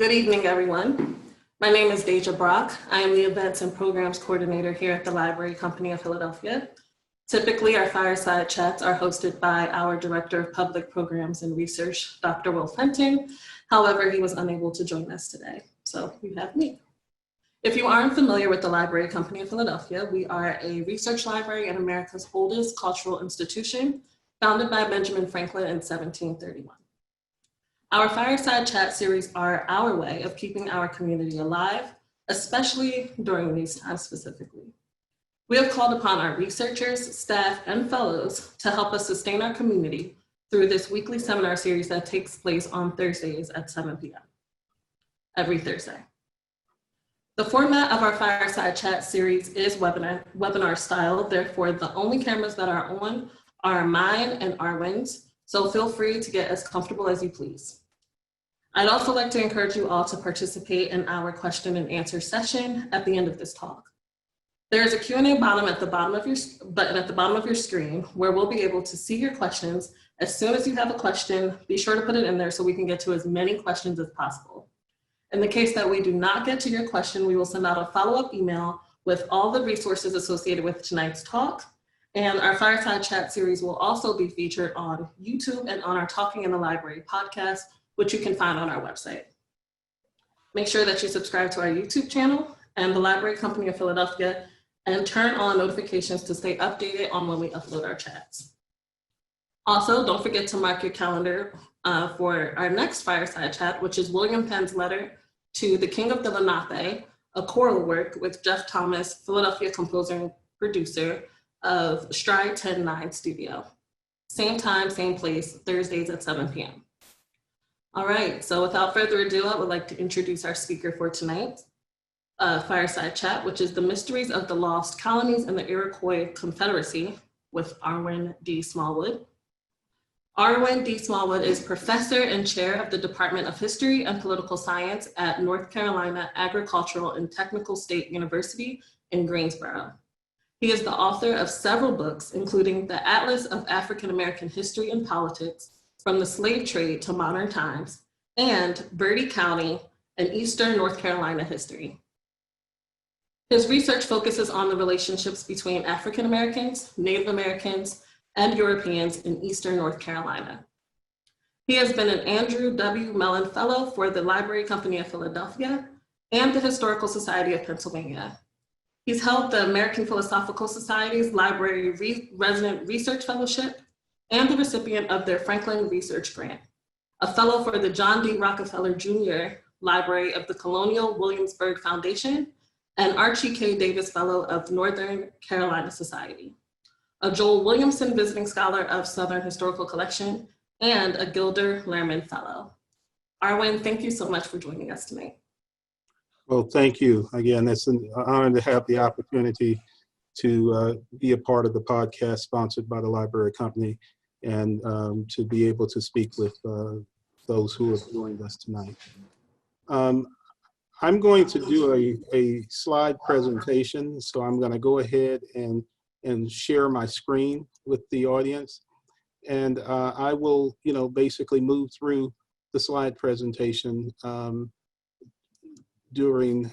Good evening, everyone. My name is Deja Brock. I am the Events and Programs Coordinator here at the Library Company of Philadelphia. Typically, our fireside chats are hosted by our Director of Public Programs and Research, Dr. Will Fenton. However, he was unable to join us today, so you have me. If you aren't familiar with the Library Company of Philadelphia, we are a research library and America's oldest cultural institution, founded by Benjamin Franklin in 1731. Our Fireside Chat series are our way of keeping our community alive, especially during these times specifically. We have called upon our researchers, staff, and fellows to help us sustain our community through this weekly seminar series that takes place on Thursdays at 7 p.m. every Thursday. The format of our Fireside Chat series is webinar style, therefore the only cameras that are on are mine and Arwin's, so feel free to get as comfortable as you please. I'd also like to encourage you all to participate in our question and answer session at the end of this talk. There is a Q&A button at the bottom of your screen where we'll be able to see your questions. As soon as you have a question, be sure to put it in there so we can get to as many questions as possible. In the case that we do not get to your question, we will send out a follow-up email with all the resources associated with tonight's talk. And our Fireside Chat series will also be featured on YouTube and on our Talking in the Library podcast, which you can find on our website. Make sure that you subscribe to our YouTube channel and the Library Company of Philadelphia and turn on notifications to stay updated on when we upload our chats. Also, don't forget to mark your calendar for our next Fireside Chat, which is William Penn's letter to the King of the Lenape, a choral work with Jeff Thomas, Philadelphia composer and producer of Stride 10-9 Studio. Same time, same place, Thursdays at 7 p.m. All right, so without further ado, I would like to introduce our speaker for tonight's Fireside Chat, which is The Mysteries of the Lost Colonies and the Iroquois Confederacy with Arwin D. Smallwood. Arwin D. Smallwood is professor and chair of the Department of History and Political Science at North Carolina Agricultural and Technical State University in Greensboro. He is the author of several books, including The Atlas of African American History and Politics, From the Slave Trade to Modern Times, and Bertie County and Eastern North Carolina History. His research focuses on the relationships between African Americans, Native Americans, and Europeans in Eastern North Carolina. He has been an Andrew W. Mellon Fellow for the Library Company of Philadelphia and the Historical Society of Pennsylvania. He's held the American Philosophical Society's Library Resident Research Fellowship and the recipient of their Franklin Research Grant, a fellow for the John D. Rockefeller Jr. Library of the Colonial Williamsburg Foundation, and Archie K. Davis Fellow of Northern Carolina Society, a Joel Williamson Visiting Scholar of Southern Historical Collection, and a Gilder Lehrman Fellow. Arwin, thank you so much for joining us tonight. Well, thank you. Again, it's an honor to have the opportunity to be a part of the podcast sponsored by the Library Company and to be able to speak with those who have joined us tonight. I'm going to do a slide presentation, so I'm going to go ahead and share my screen with the audience. And I will, basically move through the slide presentation during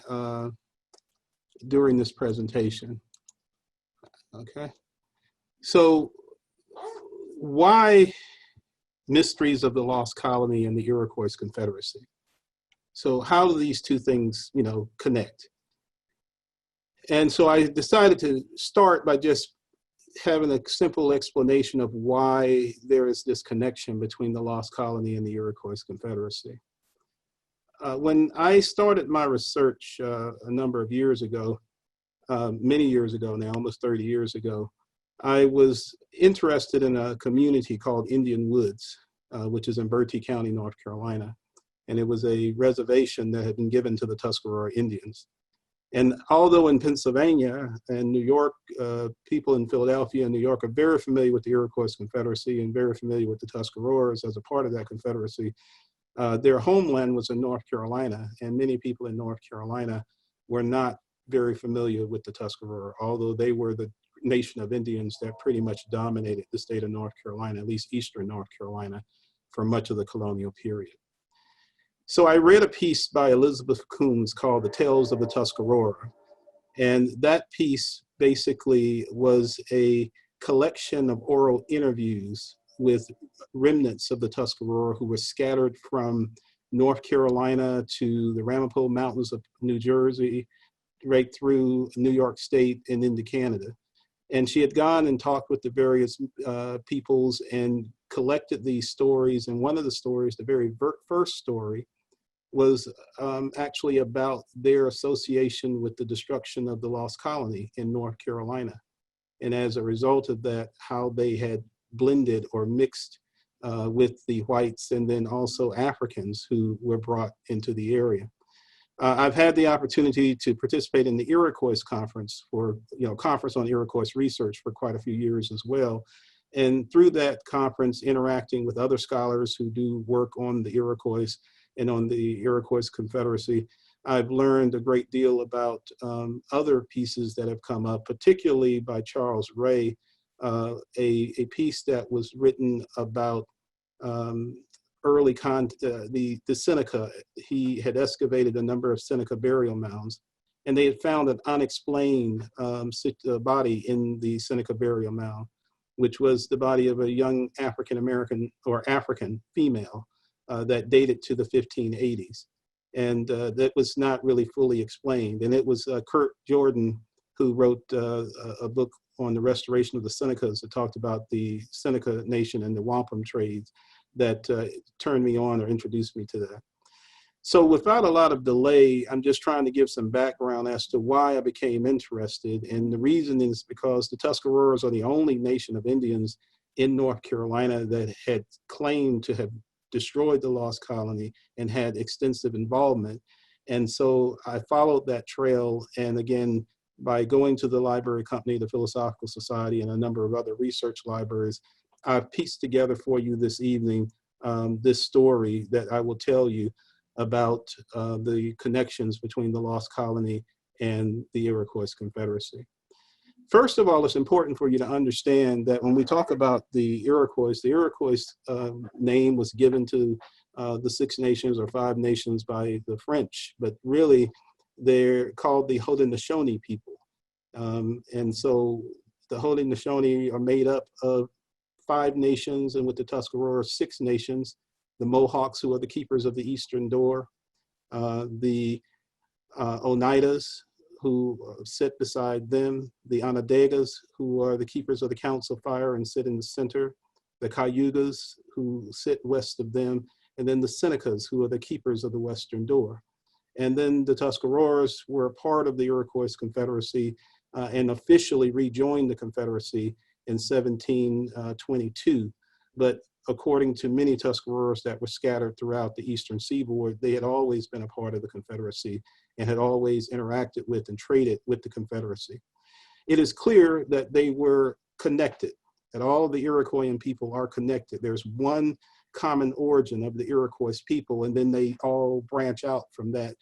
this presentation. Okay, so why Mysteries of the Lost Colony and the Iroquois Confederacy? So how do these two things, connect? And so I decided to start by just having a simple explanation of why there is this connection between the Lost Colony and the Iroquois Confederacy. When I started my research a number of years ago, many years ago now, almost 30 years ago, I was interested in a community called Indian Woods, which is in Bertie County, North Carolina. And it was a reservation that had been given to the Tuscarora Indians. And although in Pennsylvania and New York, people in Philadelphia and New York are very familiar with the Iroquois Confederacy and very familiar with the Tuscaroras as a part of that confederacy, their homeland was in North Carolina, and many people in North Carolina were not very familiar with the Tuscarora, although they were the nation of Indians that pretty much dominated the state of North Carolina, at least Eastern North Carolina, for much of the colonial period. So I read a piece by Elizabeth Coombs called The Tales of the Tuscarora. And that piece basically was a collection of oral interviews with remnants of the Tuscarora who were scattered from North Carolina to the Ramapo Mountains of New Jersey, right through New York State and into Canada. And she had gone and talked with the various peoples and collected these stories. And one of the stories, the very first story, was actually about their association with the destruction of the lost colony in North Carolina. And as a result of that, how they had blended or mixed with the whites and then also Africans who were brought into the area. I've had the opportunity to participate in the Iroquois conference Conference on Iroquois Research for quite a few years as well. And through that conference, interacting with other scholars who do work on the Iroquois and on the Iroquois Confederacy, I've learned a great deal about other pieces that have come up, particularly by Charles Ray, a piece that was written about the Seneca. He had excavated a number of Seneca burial mounds, and they had found an unexplained body in the Seneca burial mound, which was the body of a young African-American or African female that dated to the 1580s. And that was not really fully explained. And it was Kurt Jordan who wrote a book on the restoration of the Senecas that talked about the Seneca Nation and the Wampum trades that turned me on or introduced me to that. So without a lot of delay, I'm just trying to give some background as to why I became interested. And the reason is because the Tuscaroras are the only nation of Indians in North Carolina that had claimed to have destroyed the lost colony and had extensive involvement. And so I followed that trail. And again, by going to the library company, the Philosophical Society, and a number of other research libraries, I've pieced together for you this evening this story that I will tell you about the connections between the lost colony and the Iroquois Confederacy. First of all, it's important for you to understand that when we talk about the Iroquois name was given to the Six Nations or Five Nations by the French, but really they're called the Haudenosaunee people. And so the Haudenosaunee are made up of 5 nations, and with the Tuscarora, 6 nations: the Mohawks, who are the keepers of the Eastern Door, the Oneidas, who sit beside them, the Onondagas, who are the keepers of the Council Fire and sit in the center, the Cayugas, who sit west of them, and then the Senecas, who are the keepers of the Western Door. And then the Tuscaroras were a part of the Iroquois Confederacy and officially rejoined the Confederacy in 1722. But according to many Tuscaroras that were scattered throughout the eastern seaboard, they had always been a part of the Confederacy and had always interacted with and traded with the Confederacy. It is clear that they were connected, that all the Iroquoian people are connected. There's one common origin of the Iroquois people, and then they all branch out from that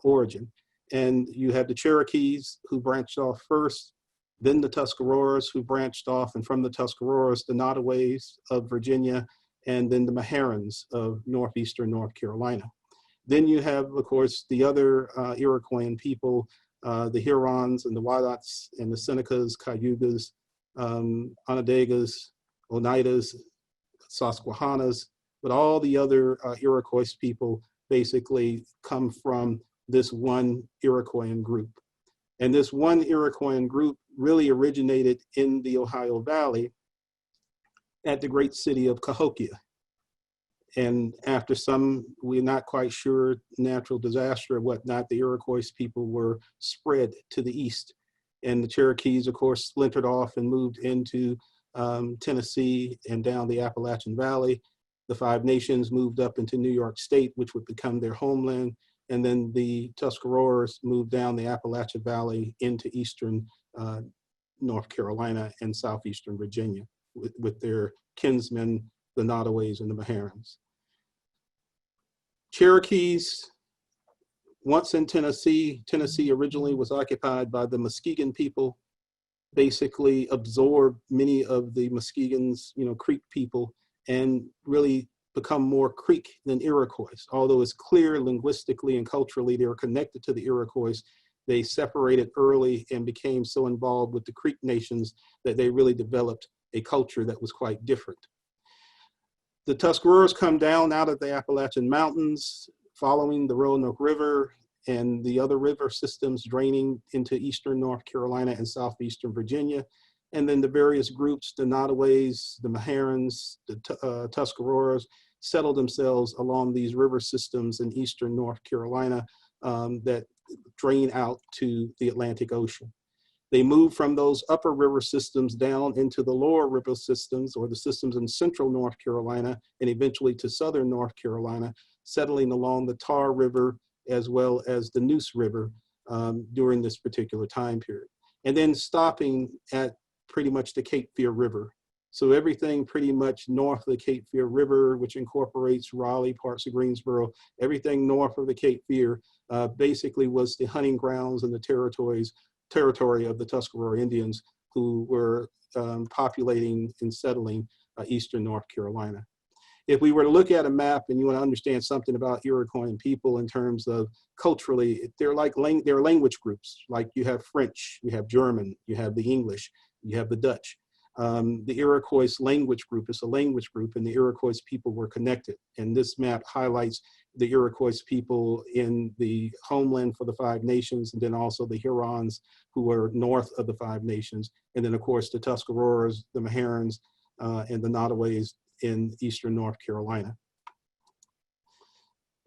origin. And you have the Cherokees, who branched off first, then the Tuscaroras, who branched off, and from the Tuscaroras, the Nottaways of Virginia, and then the Meharans of northeastern North Carolina. Then you have, of course, the other Iroquoian people, the Hurons and the Wyots and the Senecas, Cayugas, Onondagas, Oneidas, Susquehannas, but all the other Iroquois people basically come from this one Iroquoian group. And this one Iroquoian group really originated in the Ohio Valley at the great city of Cahokia. And after some, we're not quite sure, natural disaster or whatnot, the Iroquois people were spread to the east. And the Cherokees, of course, splintered off and moved into Tennessee and down the Appalachian Valley. The Five Nations moved up into New York State, which would become their homeland. And then the Tuscaroras moved down the Appalachian Valley into eastern North Carolina and southeastern Virginia with their kinsmen, the Nottaways and the Meharans. Cherokees, once in Tennessee, Tennessee originally was occupied by the Muskegon people, basically absorbed many of the Muskegons, Creek people, and really become more Creek than Iroquois. Although it's clear linguistically and culturally they were connected to the Iroquois, they separated early and became so involved with the Creek nations that they really developed a culture that was quite different. The Tuscaroras come down out of the Appalachian Mountains, following the Roanoke River and the other river systems draining into eastern North Carolina and southeastern Virginia. And then the various groups, the Nottaways, the Meharans, the Tuscaroras, settled themselves along these river systems in eastern North Carolina that drain out to the Atlantic Ocean. They moved from those upper river systems down into the lower river systems, or the systems in central North Carolina, and eventually to southern North Carolina, settling along the Tar River as well as the Neuse River during this particular time period. And then stopping at pretty much the Cape Fear River. So everything pretty much north of the Cape Fear River, which incorporates Raleigh, parts of Greensboro, everything north of the Cape Fear basically was the hunting grounds and the territory of the Tuscarora Indians, who were populating and settling eastern North Carolina. If we were to look at a map and you want to understand something about Iroquois people in terms of culturally, they're language groups. Like you have French, you have German, you have the English, you have the Dutch. The Iroquois language group is a language group, and the Iroquois people were connected. And this map highlights the Iroquois people in the homeland for the Five Nations, and then also the Hurons, who are north of the Five Nations. And then of course the Tuscaroras, the Meharans, and the Nottaways in eastern North Carolina.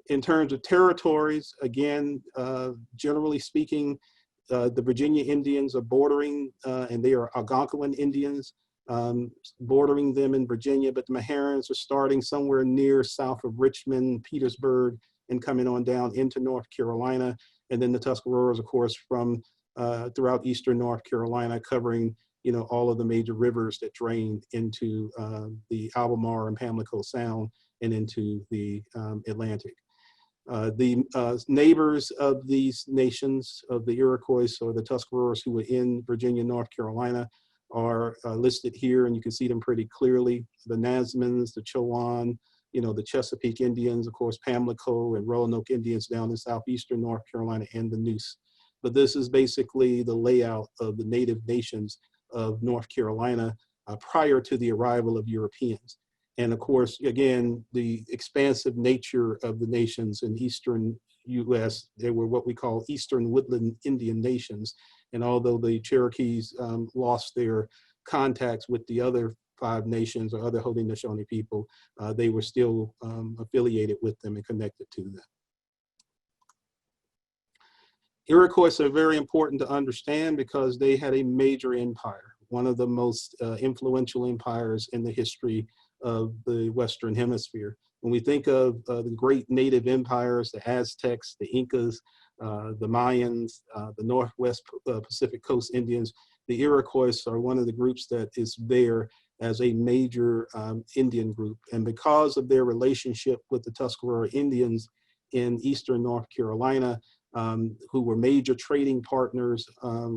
In terms of territories, again, generally speaking, the Virginia Indians are bordering, and they are Algonquin Indians, bordering them in Virginia, but the Meharans are starting somewhere near south of Richmond, Petersburg, and coming on down into North Carolina. And then the Tuscaroras, of course, from throughout eastern North Carolina, covering all of the major rivers that drain into the Albemarle and Pamlico Sound and into the Atlantic. The neighbors of these nations, of the Iroquois or the Tuscaroras who were in Virginia, North Carolina, are listed here, and you can see them pretty clearly. The Nazmans, the Chowan, the Chesapeake Indians, of course, Pamlico and Roanoke Indians down in southeastern North Carolina, and the Neuse. But this is basically the layout of the native nations of North Carolina prior to the arrival of Europeans. And of course, again, the expansive nature of the nations in eastern US, they were what we call Eastern Woodland Indian nations. And although the Cherokees lost their contacts with the other Five Nations or other Haudenosaunee people, they were still affiliated with them and connected to them. Iroquois are very important to understand because they had a major empire, one of the most influential empires in the history of the Western Hemisphere. When we think of the great native empires, the Aztecs, the Incas, the Mayans, the Northwest Pacific Coast Indians, the Iroquois are one of the groups that is there as a major Indian group. And because of their relationship with the Tuscarora Indians in eastern North Carolina, who were major trading partners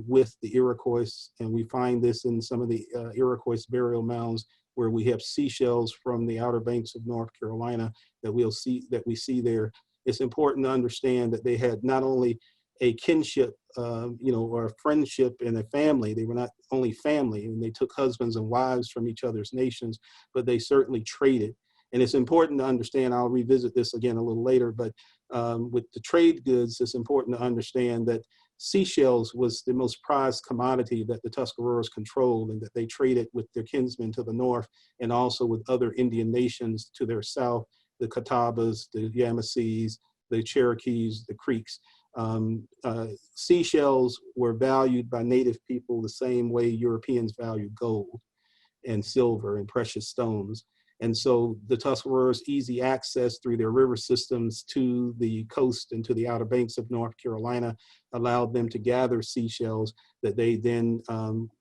with the Iroquois, and we find this in some of the Iroquois burial mounds where we have seashells from the Outer Banks of North Carolina that we see there. It's important to understand that they had not only a kinship, or a friendship and a family. They were not only family, and they took husbands and wives from each other's nations, but they certainly traded. And it's important to understand, I'll revisit this again a little later, but with the trade goods, it's important to understand that seashells was the most prized commodity that the Tuscaroras controlled, and that they traded with their kinsmen to the north and also with other Indian nations to their south, the Catawbas, the Yamasees, the Cherokees, the Creeks. Seashells were valued by native people the same way Europeans valued gold and silver and precious stones. And so the Tuscaroras' easy access through their river systems to the coast and to the Outer Banks of North Carolina allowed them to gather seashells that they then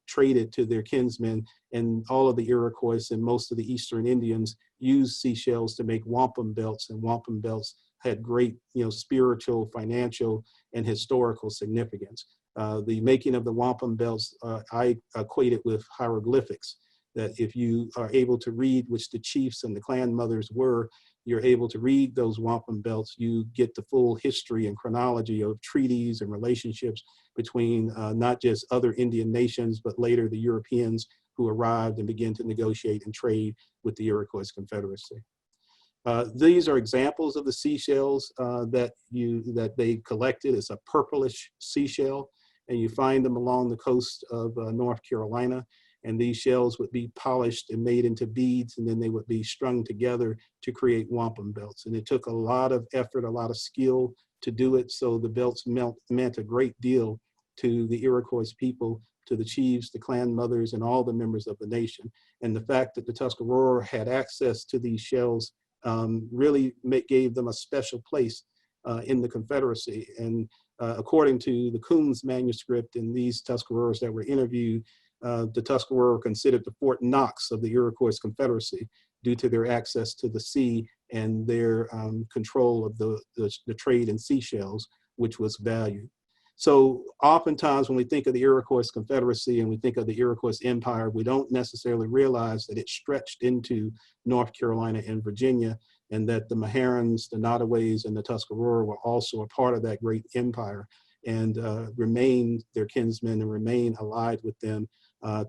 traded to their kinsmen. And all of the Iroquois and most of the Eastern Indians used seashells to make wampum belts, and wampum belts had great, spiritual, financial, and historical significance. The making of the wampum belts, I equate it with hieroglyphics. that if you are able to read which the chiefs and the clan mothers were, you're able to read those wampum belts, you get the full history and chronology of treaties and relationships between not just other Indian nations, but later the Europeans who arrived and began to negotiate and trade with the Iroquois Confederacy. These are examples of the seashells that they collected. It's a purplish seashell, and you find them along the coast of North Carolina. And these shells would be polished and made into beads, and then they would be strung together to create wampum belts. And it took a lot of effort, a lot of skill to do it. So the belts meant a great deal to the Iroquois people, to the chiefs, the clan mothers, and all the members of the nation. And the fact that the Tuscarora had access to these shells really gave them a special place in the Confederacy. And according to the Coombs manuscript and these Tuscaroras that were interviewed, the Tuscarora were considered the Fort Knox of the Iroquois Confederacy due to their access to the sea and their control of the trade in seashells, which was valued. So oftentimes when we think of the Iroquois Confederacy and we think of the Iroquois Empire, we don't necessarily realize that it stretched into North Carolina and Virginia, and that the Meharans, the Nottaways, and the Tuscarora were also a part of that great empire and remained their kinsmen and remain allied with them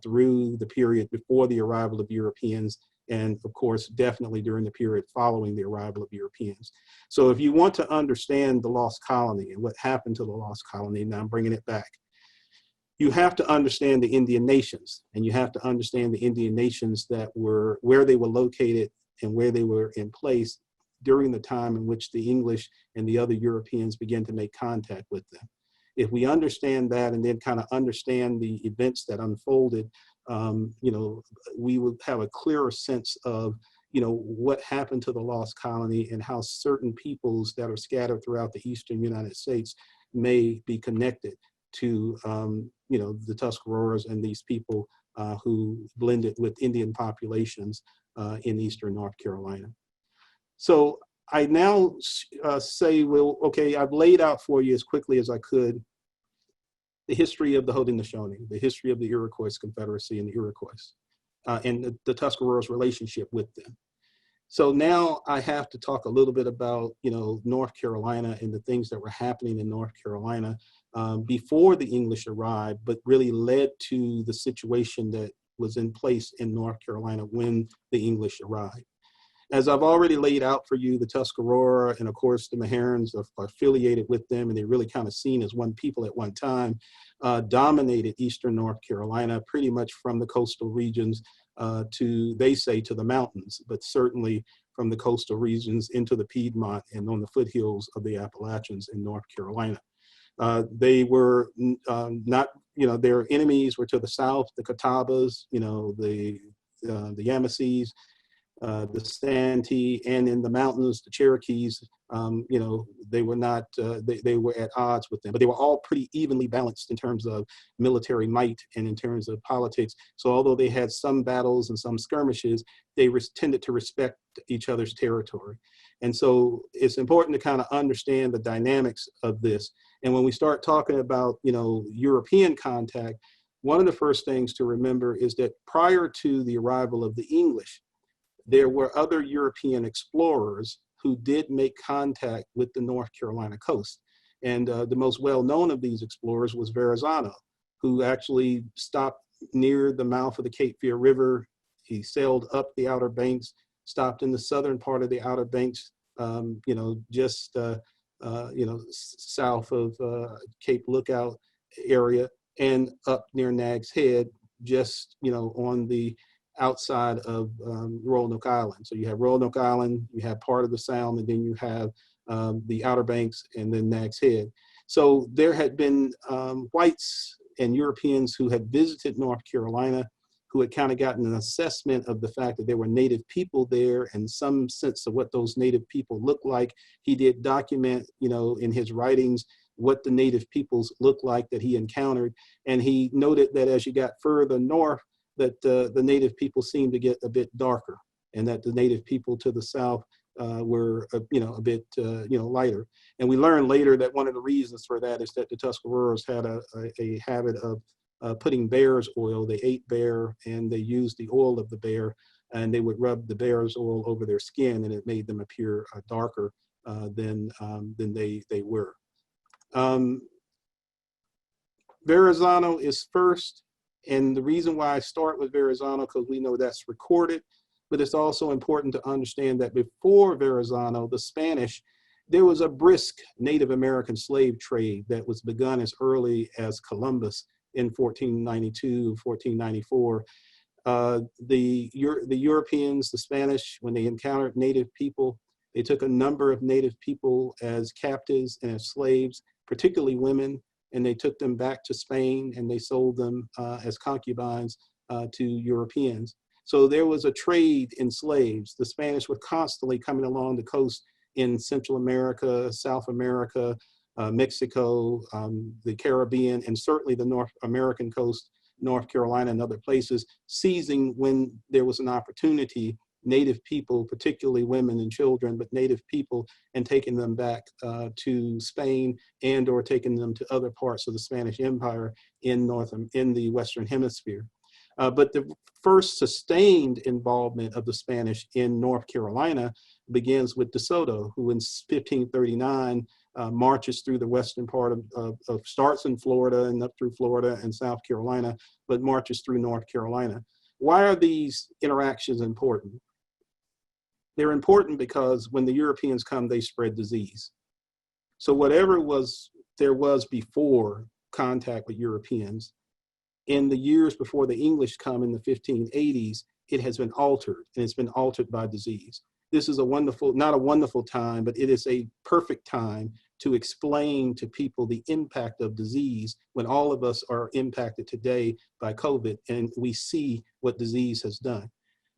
through the period before the arrival of Europeans, and of course, definitely during the period following the arrival of Europeans. So if you want to understand the lost colony and what happened to the lost colony, now I'm bringing it back, you have to understand the Indian nations, and you have to understand the Indian nations that were where they were located and where they were in place during the time in which the English and the other Europeans began to make contact with them. If we understand that and then kind of understand the events that unfolded, we would have a clearer sense of, what happened to the lost colony and how certain peoples that are scattered throughout the eastern United States may be connected to, the Tuscaroras and these people who blended with Indian populations in eastern North Carolina. So I now say, well, okay, I've laid out for you as quickly as I could the history of the Haudenosaunee, the history of the Iroquois Confederacy and the Iroquois, and the Tuscarora's relationship with them. So now I have to talk a little bit about, North Carolina and the things that were happening in North Carolina before the English arrived, but really led to the situation that was in place in North Carolina when the English arrived. As I've already laid out for you, the Tuscarora and of course the Meharans are affiliated with them, and they're really kind of seen as one people at one time, dominated eastern North Carolina pretty much from the coastal regions to the mountains, but certainly from the coastal regions into the Piedmont and on the foothills of the Appalachians in North Carolina. They were not, their enemies were to the south, the Catawbas, the Yamasees, the Santee, and in the mountains, the Cherokees, they were not, they were at odds with them, but they were all pretty evenly balanced in terms of military might and in terms of politics. So although they had some battles and some skirmishes, they tended to respect each other's territory. And so it's important to kind of understand the dynamics of this. And when we start talking about, European contact, one of the first things to remember is that prior to the arrival of the English, there were other European explorers who did make contact with the North Carolina coast. And the most well-known of these explorers was Verrazano, who actually stopped near the mouth of the Cape Fear River. He sailed up the Outer Banks, stopped in the southern part of the Outer Banks, just south of Cape Lookout area, and up near Nag's Head, just on the outside of Roanoke Island. So you have Roanoke Island, you have part of the Sound, and then you have the Outer Banks and then Nag's Head. So there had been whites and Europeans who had visited North Carolina, who had kind of gotten an assessment of the fact that there were native people there and some sense of what those native people looked like. He did document, in his writings, what the native peoples looked like that he encountered. And he noted that as you got further north, that the native people seemed to get a bit darker, and that the native people to the south were, a bit, lighter. And we learned later that one of the reasons for that is that the Tuscaroras had a habit of putting bear's oil. They ate bear and they used the oil of the bear, and they would rub the bear's oil over their skin, and it made them appear darker than they were. Verrazano is first, and the reason why I start with Verrazano, because we know that's recorded, but it's also important to understand that before Verrazano, the Spanish, there was a brisk Native American slave trade that was begun as early as Columbus in 1492, 1494. The Europeans, the Spanish, when they encountered Native people, they took a number of Native people as captives and as slaves, particularly women, and they took them back to Spain and they sold them as concubines to Europeans. So there was a trade in slaves. The Spanish were constantly coming along the coast in Central America, South America, Mexico, the Caribbean, and certainly the North American coast, North Carolina and other places, seizing when there was an opportunity, Native people, particularly women and children, but Native people, and taking them back to Spain and or taking them to other parts of the Spanish Empire in the Western Hemisphere. But the first sustained involvement of the Spanish in North Carolina begins with De Soto, who in 1539 marches through the western part of starts in Florida and up through Florida and South Carolina, but marches through North Carolina. Why are these interactions important? They're important because when the Europeans come, they spread disease. So whatever there was before contact with Europeans, in the years before the English come in the 1580s, it has been altered, and it's been altered by disease. This is not a wonderful time, but it is a perfect time to explain to people the impact of disease when all of us are impacted today by COVID, and we see what disease has done.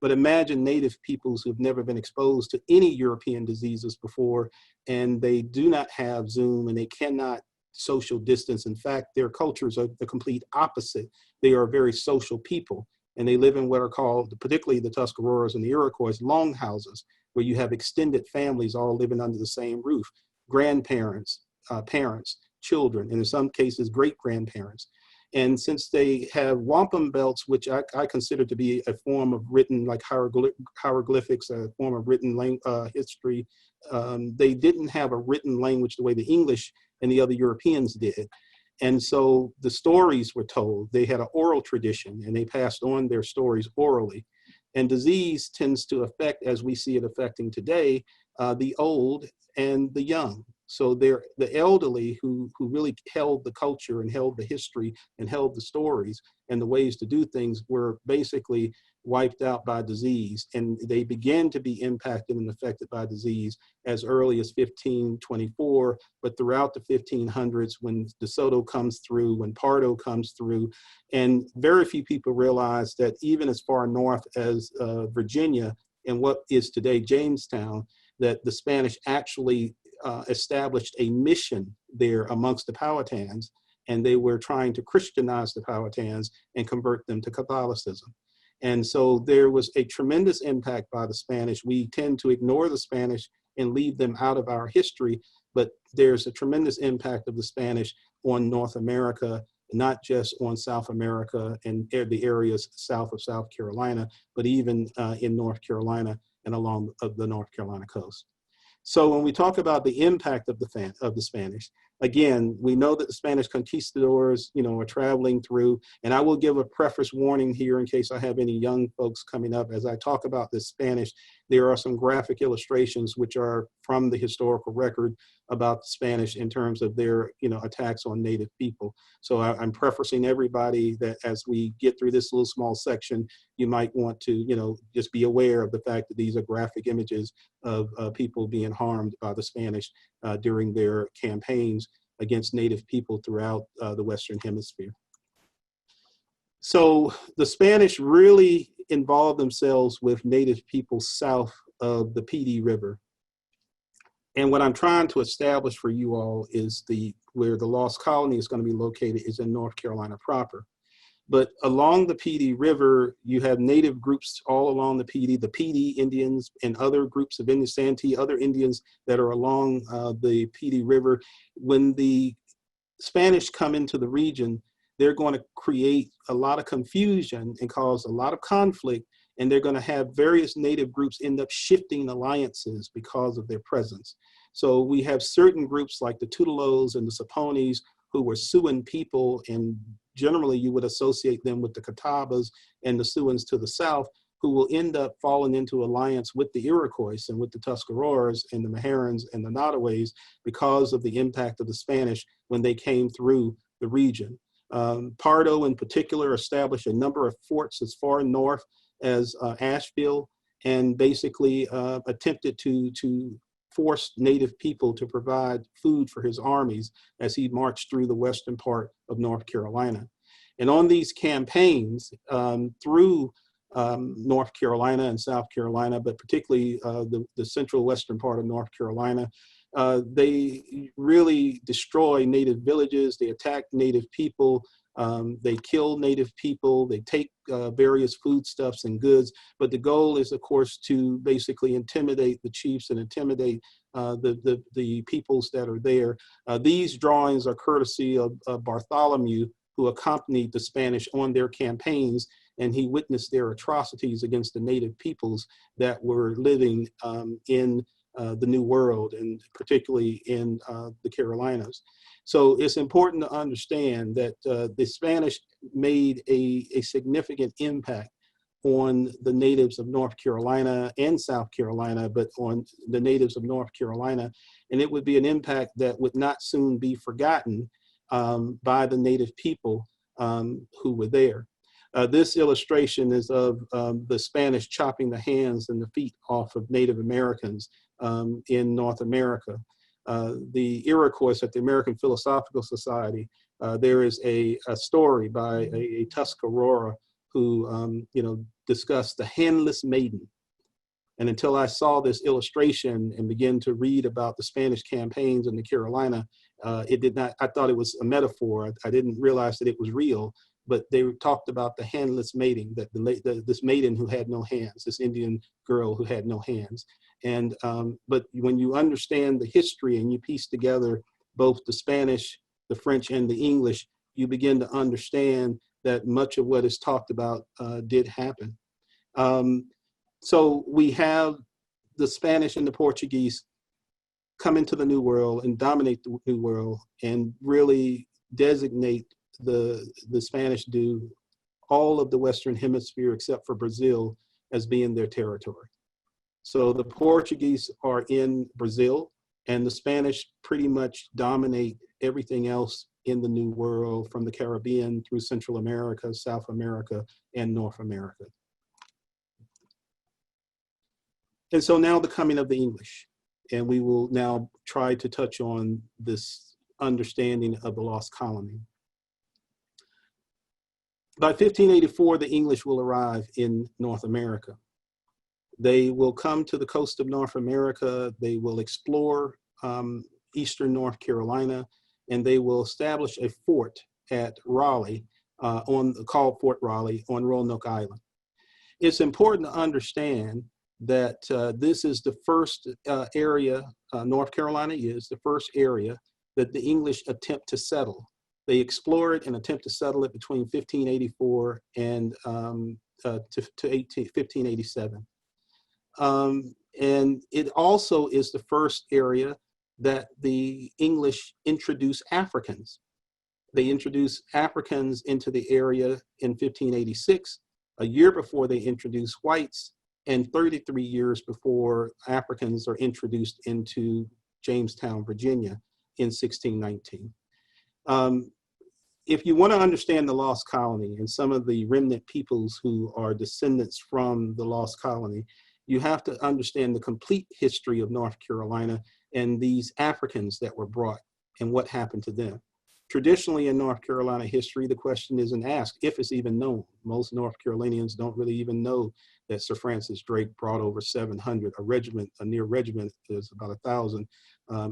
But imagine Native peoples who've never been exposed to any European diseases before, and they do not have Zoom, and they cannot social distance. In fact, their cultures are the complete opposite. They are very social people, and they live in what are called, particularly the Tuscaroras and the Iroquois, longhouses, where you have extended families all living under the same roof, grandparents, parents, children, and in some cases, great-grandparents. And since they have wampum belts, which I consider to be a form of written, like hieroglyphics, a form of written history, they didn't have a written language the way the English and the other Europeans did. And so the stories were told. They had an oral tradition, and they passed on their stories orally. And disease tends to affect, as we see it affecting today, the old and the young. So the elderly who really held the culture and held the history and held the stories and the ways to do things were basically wiped out by disease. And they began to be impacted and affected by disease as early as 1524, but throughout the 1500s when De Soto comes through, when Pardo comes through, and very few people realize that even as far north as Virginia and what is today Jamestown, that the Spanish actually established a mission there amongst the Powhatans, and they were trying to Christianize the Powhatans and convert them to Catholicism. And so there was a tremendous impact by the Spanish. We tend to ignore the Spanish and leave them out of our history, but there's a tremendous impact of the Spanish on North America, not just on South America and the areas south of South Carolina, but even in North Carolina and along the North Carolina coast. So when we talk about the impact of the Spanish, again, we know that the Spanish conquistadors, are traveling through, and I will give a preface warning here in case I have any young folks coming up. As I talk about the Spanish, there are some graphic illustrations which are from the historical record about the Spanish in terms of their, attacks on Native people. So I'm prefacing everybody that as we get through this little small section, you might want to, just be aware of the fact that these are graphic images of people being harmed by the Spanish during their campaigns against Native people throughout the Western Hemisphere. So the Spanish really involved themselves with Native people south of the PD River. And what I'm trying to establish for you all is where the lost colony is going to be located is in North Carolina proper. But along the PD River, you have Native groups all along the PD Indians and other groups of Indian Santee, other Indians that are along the PD River. When the Spanish come into the region, they're going to create a lot of confusion and cause a lot of conflict, and they're going to have various native groups end up shifting alliances because of their presence. So we have certain groups like the Tutelos and the Saponis who were Siouan people, and generally you would associate them with the Catawbas and the Siouans to the south, who will end up falling into alliance with the Iroquois and with the Tuscaroras and the Meherans and the Nottaways because of the impact of the Spanish when they came through the region. Pardo in particular established a number of forts as far north as Asheville, and basically attempted to force native people to provide food for his armies as he marched through the western part of North Carolina. And on these campaigns through North Carolina and South Carolina, but particularly the central western part of North Carolina, they really destroy native villages, they attack native people, they kill native people, they take various foodstuffs and goods, but the goal is, of course, to basically intimidate the chiefs and intimidate the peoples that are there. These drawings are courtesy of Bartholomew, who accompanied the Spanish on their campaigns, and he witnessed their atrocities against the native peoples that were living in the New World, and particularly in the Carolinas. So it's important to understand that the Spanish made a significant impact on the natives of North Carolina and South Carolina, but on the natives of North Carolina. And it would be an impact that would not soon be forgotten by the native people who were there. This illustration is of the Spanish chopping the hands and the feet off of Native Americans in North America. The Iroquois at the American Philosophical Society, there is a story by a Tuscarora who discussed the handless maiden. And until I saw this illustration and began to read about the Spanish campaigns in the Carolina, I thought it was a metaphor. I didn't realize that it was real, but they talked about the handless mating, that this maiden who had no hands, this Indian girl who had no hands. And but when you understand the history and you piece together both the Spanish, the French, and the English, you begin to understand that much of what is talked about did happen. So we have the Spanish and the Portuguese come into the New World and dominate the New World and really designate the Spanish do all of the Western Hemisphere except for Brazil as being their territory. So the Portuguese are in Brazil, and the Spanish pretty much dominate everything else in the New World, from the Caribbean through Central America, South America, and North America. And so now the coming of the English, and we will now try to touch on this understanding of the lost colony. By 1584, the English will arrive in North America. They will come to the coast of North America. They will explore eastern North Carolina, and they will establish a fort at Raleigh, called Fort Raleigh on Roanoke Island. It's important to understand that this is the first area, North Carolina is the first area that the English attempt to settle. They explore it and attempt to settle it between 1584 and to 1587. And it also is the first area that the English introduce Africans. They introduce Africans into the area in 1586, a year before they introduce whites, and 33 years before Africans are introduced into Jamestown, Virginia in 1619. If you want to understand the lost colony and some of the remnant peoples who are descendants from the lost colony, you have to understand the complete history of North Carolina and these Africans that were brought and what happened to them. Traditionally in North Carolina history, the question isn't asked if it's even known. Most North Carolinians don't really even know that Sir Francis Drake brought over 700, a near regiment is about 1,000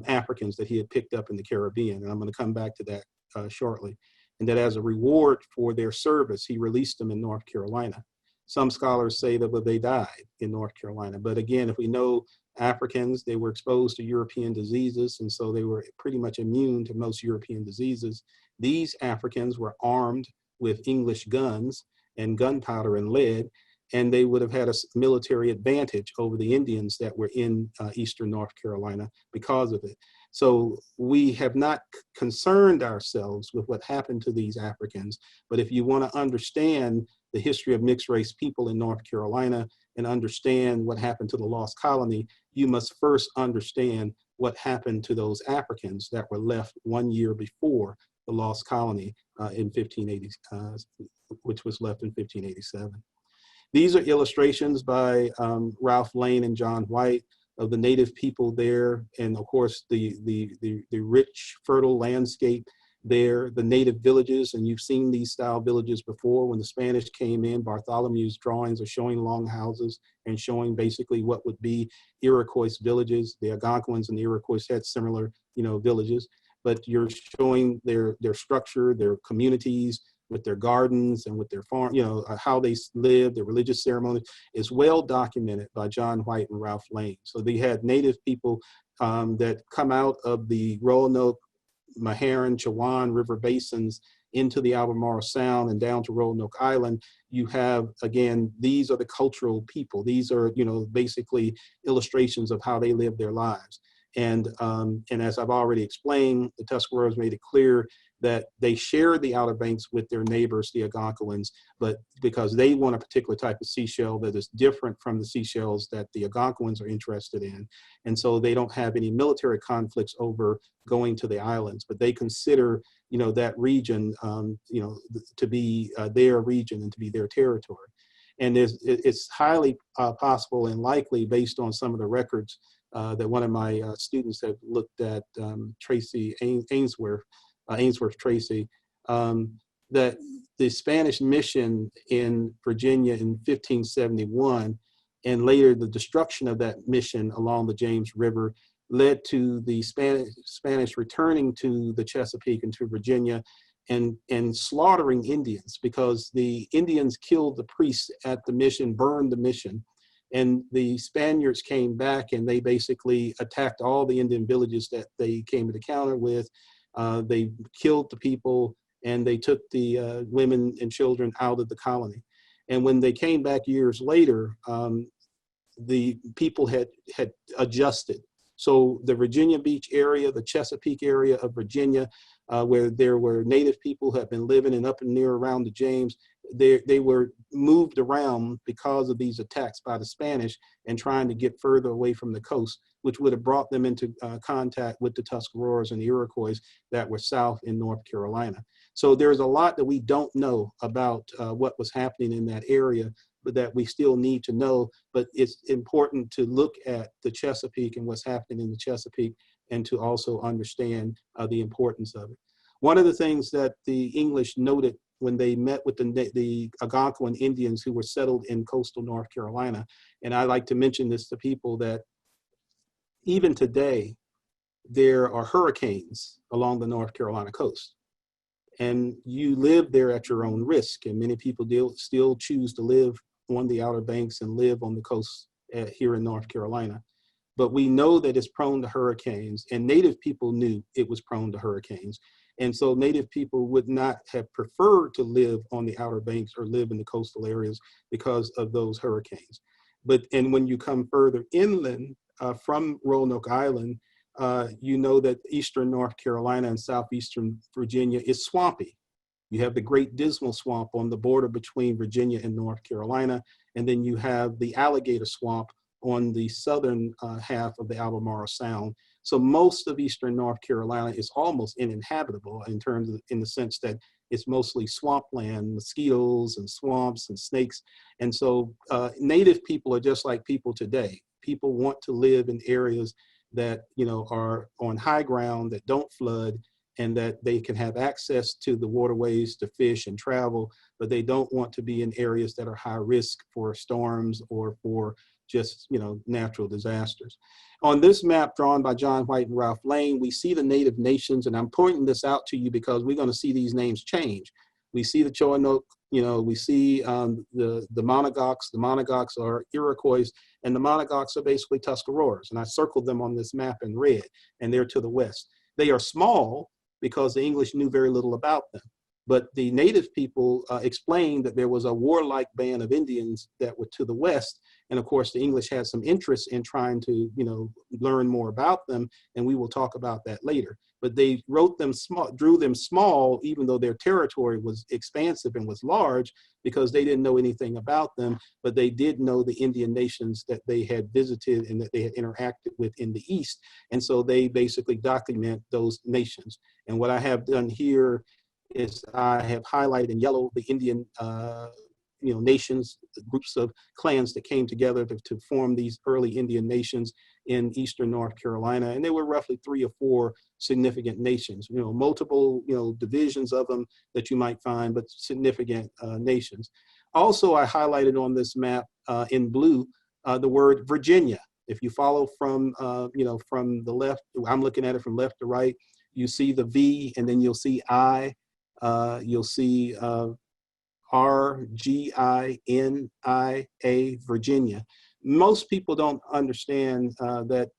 Africans that he had picked up in the Caribbean. And I'm going to come back to that shortly. And that as a reward for their service, he released them in North Carolina. Some scholars say that they died in North Carolina. But again, if we know Africans, they were exposed to European diseases, and so they were pretty much immune to most European diseases. These Africans were armed with English guns and gunpowder and lead, and they would have had a military advantage over the Indians that were in eastern North Carolina because of it. So we have not concerned ourselves with what happened to these Africans, but if you want to understand the history of mixed race people in North Carolina and understand what happened to the lost colony, you must first understand what happened to those Africans that were left 1 year before the lost colony in 1580, which was left in 1587. These are illustrations by Ralph Lane and John White of the native people there, and of course the rich, fertile landscape there, the native villages, and you've seen these style villages before. When the Spanish came in, Bartholomew's drawings are showing long houses and showing basically what would be Iroquois villages. The Algonquins and the Iroquois had similar, villages, but you're showing their structure, their communities, with their gardens and with their farm, how they live, their religious ceremonies is well documented by John White and Ralph Lane. So they had native people that come out of the Roanoke, Meherrin, Chowan River basins into the Albemarle Sound and down to Roanoke Island. You have, again, these are the cultural people. These are, basically illustrations of how they live their lives. And as I've already explained, the Tuscaroras made it clear that they shared the Outer Banks with their neighbors, the Algonquins, but because they want a particular type of seashell that is different from the seashells that the Algonquins are interested in. And so they don't have any military conflicts over going to the islands, but they consider, that region, to be their region and to be their territory. And it's highly possible and likely, based on some of the records that one of my students have looked at, Tracy Ainsworth Tracy, that the Spanish mission in Virginia in 1571 and later the destruction of that mission along the James River led to the Spanish returning to the Chesapeake and to Virginia and slaughtering Indians, because the Indians killed the priests at the mission, burned the mission. And the Spaniards came back and they basically attacked all the Indian villages that they came into encounter with. They killed the people and they took the women and children out of the colony. And when they came back years later, the people had adjusted. So the Virginia Beach area, the Chesapeake area of Virginia, where there were native people who had been living and up and near around the James, they were moved around because of these attacks by the Spanish and trying to get further away from the coast, which would have brought them into contact with the Tuscaroras and the Iroquois that were south in North Carolina. So there's a lot that we don't know about what was happening in that area, but that we still need to know. But it's important to look at the Chesapeake and what's happening in the Chesapeake and to also understand the importance of it. One of the things that the English noted when they met with the Algonquin Indians who were settled in coastal North Carolina, and I like to mention this to people, that even today, there are hurricanes along the North Carolina coast. And you live there at your own risk. And many people still choose to live on the Outer Banks and live on the coast here in North Carolina. But we know that it's prone to hurricanes, and native people knew it was prone to hurricanes. And so native people would not have preferred to live on the Outer Banks or live in the coastal areas because of those hurricanes. And when you come further inland from Roanoke Island, you know that eastern North Carolina and southeastern Virginia is swampy. You have the Great Dismal Swamp on the border between Virginia and North Carolina, and then you have the Alligator Swamp on the southern half of the Albemarle Sound. So most of eastern North Carolina is almost uninhabitable in the sense that it's mostly swampland, mosquitoes and swamps and snakes. And so native people are just like people today. People want to live in areas that are on high ground, that don't flood, and that they can have access to the waterways to fish and travel, but they don't want to be in areas that are high risk for storms or for just natural disasters. On this map drawn by John White and Ralph Lane, we see the native nations, and I'm pointing this out to you because we're going to see these names change. We see the Choanoke, we see the Monogoks. The Monogoks are Iroquois, and the Monogoks are basically Tuscaroras, and I circled them on this map in red, and they're to the west. They are small because the English knew very little about them. But the native people explained that there was a warlike band of Indians that were to the west. And of course, the English had some interest in trying to, learn more about them. And we will talk about that later. But they wrote them small, drew them small, even though their territory was expansive and was large, because they didn't know anything about them. But they did know the Indian nations that they had visited and that they had interacted with in the East. And so they basically document those nations. And what I have done here is I have highlighted in yellow the Indian nations, groups of clans that came together to form these early Indian nations in eastern North Carolina. And there were roughly 3 or 4 significant nations, multiple, divisions of them that you might find, but significant nations. Also, I highlighted on this map in blue the word Virginia. If you follow from the left, I'm looking at it from left to right, you see the V, and then you'll see I. You'll see RGINIA, Virginia. Most people don't understand that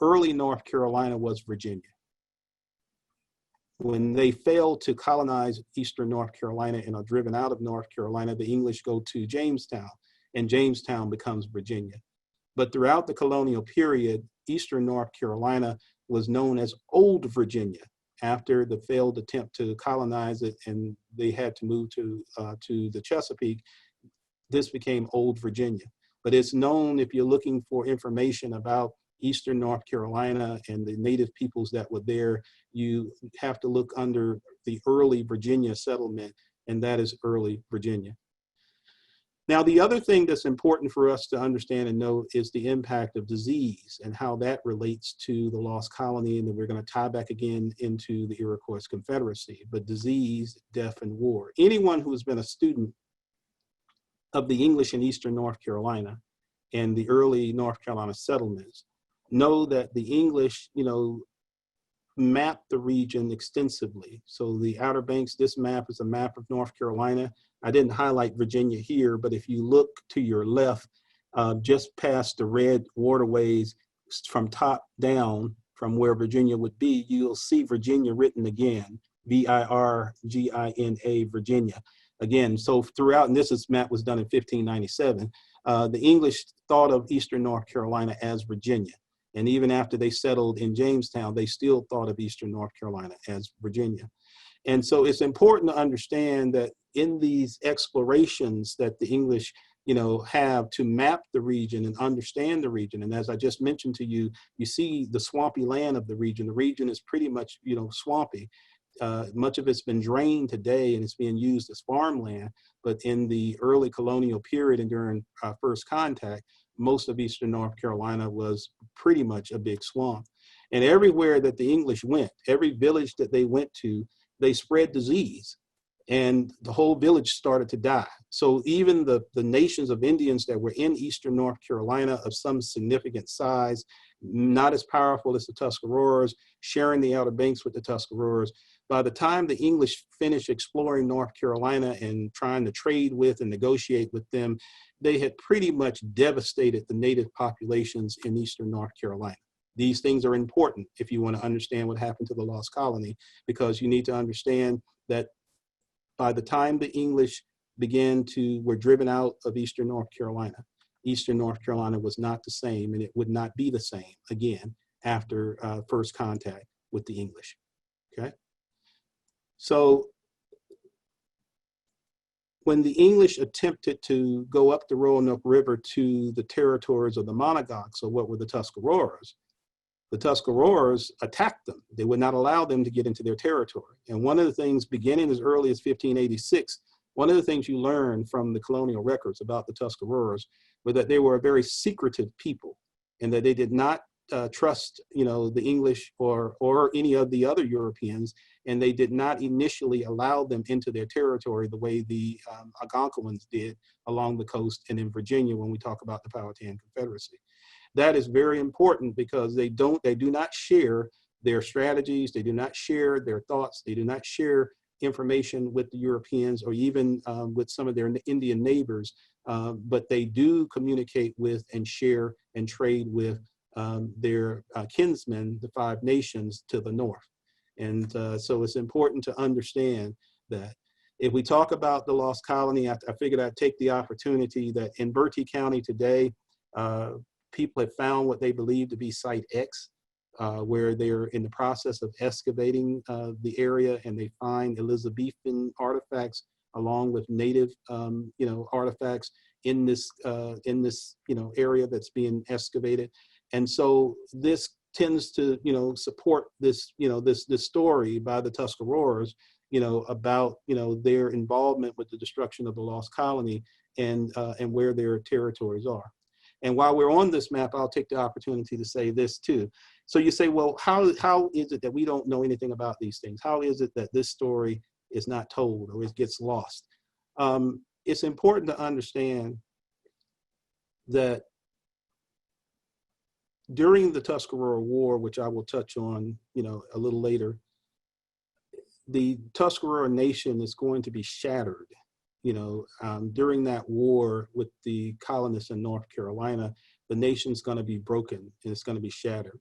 early North Carolina was Virginia. When they failed to colonize eastern North Carolina and are driven out of North Carolina, the English go to Jamestown, and Jamestown becomes Virginia. But throughout the colonial period, eastern North Carolina was known as Old Virginia, after the failed attempt to colonize it and they had to move to the Chesapeake. This became Old Virginia. But it's known, if you're looking for information about eastern North Carolina and the native peoples that were there, you have to look under the early Virginia settlement, and that is early Virginia. Now, the other thing that's important for us to understand and know is the impact of disease and how that relates to the lost colony, and then we're going to tie back again into the Iroquois Confederacy. But disease, death, and war. Anyone who has been a student of the English in eastern North Carolina and the early North Carolina settlements know that the English, mapped the region extensively. So the Outer Banks, this map is a map of North Carolina. I didn't highlight Virginia here, but if you look to your left, just past the red waterways from top down, from where Virginia would be, you'll see Virginia written again, VIRGINA, Virginia. Again, so throughout, and this map was done in 1597, the English thought of eastern North Carolina as Virginia. And even after they settled in Jamestown, they still thought of eastern North Carolina as Virginia. And so it's important to understand that in these explorations that the English, have to map the region and understand the region. And as I just mentioned to you, you see the swampy land of the region. The region is pretty much, swampy. Much of it's been drained today and it's being used as farmland. But in the early colonial period and during first contact, most of eastern North Carolina was pretty much a big swamp. And everywhere that the English went, every village that they went to, they spread disease and the whole village started to die. So even the nations of Indians that were in eastern North Carolina of some significant size, not as powerful as the Tuscaroras, sharing the Outer Banks with the Tuscaroras, by the time the English finished exploring North Carolina and trying to trade with and negotiate with them, they had pretty much devastated the native populations in eastern North Carolina. These things are important if you want to understand what happened to the lost colony, because you need to understand that by the time the English were driven out of eastern North Carolina was not the same, and it would not be the same again after first contact with the English, okay? So when the English attempted to go up the Roanoke River to the territories of the Monogoks, or what were the Tuscaroras attacked them. They would not allow them to get into their territory. And one of the things, beginning as early as 1586, one of the things you learn from the colonial records about the Tuscaroras was that they were a very secretive people, and that they did not trust, the English or any of the other Europeans, and they did not initially allow them into their territory the way the Algonquins did along the coast and in Virginia when we talk about the Powhatan Confederacy. That is very important because they do not share their strategies, they do not share their thoughts, they do not share information with the Europeans or even with some of their Indian neighbors, but they do communicate with and share and trade with their kinsmen, the 5 nations to the north. And so it's important to understand that. If we talk about the lost colony, I figured I'd take the opportunity that in Bertie County today, people have found what they believe to be Site X, where they're in the process of excavating the area, and they find Elizabethan artifacts along with native, artifacts in this area that's being excavated. And so this tends to, support this, this story by the Tuscaroras, about, their involvement with the destruction of the lost colony and where their territories are. And while we're on this map, I'll take the opportunity to say this too. So you say, well, how is it that we don't know anything about these things? How is it that this story is not told or it gets lost? It's important to understand that during the Tuscarora War, which I will touch on, a little later, the Tuscarora nation is going to be shattered. During that war with the colonists in North Carolina, the nation's going to be broken and it's going to be shattered.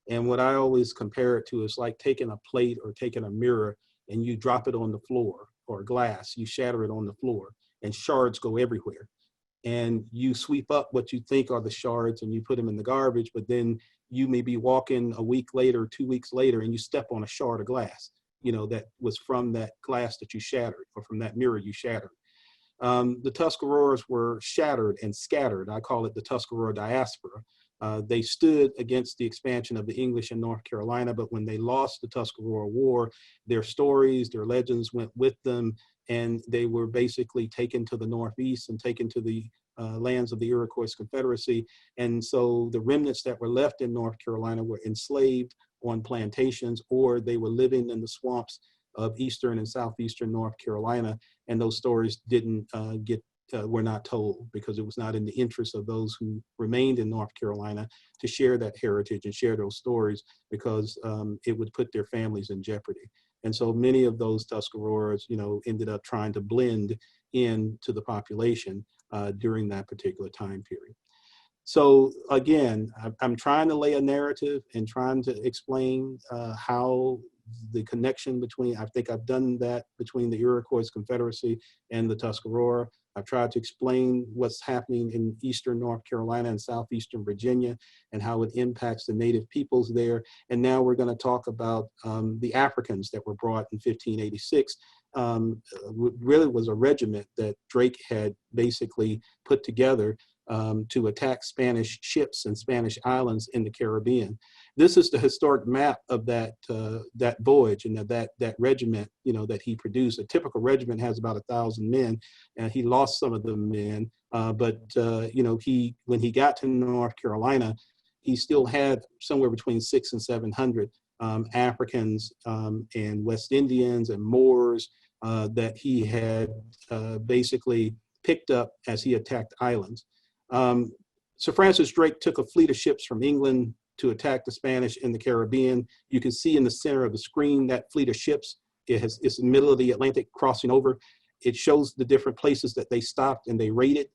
And what I always compare it to is like taking a plate or taking a mirror and you drop it on the floor, or glass, you shatter it on the floor and shards go everywhere. And you sweep up what you think are the shards and you put them in the garbage, but then you may be walking a week later, 2 weeks later, and you step on a shard of glass, that was from that glass that you shattered or from that mirror you shattered. The Tuscaroras were shattered and scattered. I call it the Tuscarora diaspora. They stood against the expansion of the English in North Carolina, but when they lost the Tuscarora War, their stories, their legends went with them, and they were basically taken to the Northeast and taken to the lands of the Iroquois Confederacy. And so the remnants that were left in North Carolina were enslaved on plantations, or they were living in the swamps of eastern and southeastern North Carolina, and those stories didn't were not told because it was not in the interest of those who remained in North Carolina to share that heritage and share those stories, because it would put their families in jeopardy. And so many of those Tuscaroras, ended up trying to blend into the population during that particular time period. So again, I'm trying to lay a narrative and trying to explain how the connection between, I think I've done that, between the Iroquois Confederacy and the Tuscarora. I've tried to explain what's happening in eastern North Carolina and southeastern Virginia and how it impacts the native peoples there. And now we're going to talk about the Africans that were brought in 1586. Really was a regiment that Drake had basically put together to attack Spanish ships and Spanish islands in the Caribbean. This is the historic map of that voyage and that regiment, that he produced. A typical regiment has about 1,000 men, and he lost some of the men. But when he got to North Carolina, he still had somewhere between 600 and 700 Africans and West Indians and Moors that he had basically picked up as he attacked islands. Sir Francis Drake took a fleet of ships from England to attack the Spanish in the Caribbean. You can see in the center of the screen that fleet of ships. It's in the middle of the Atlantic crossing over. It shows the different places that they stopped and they raided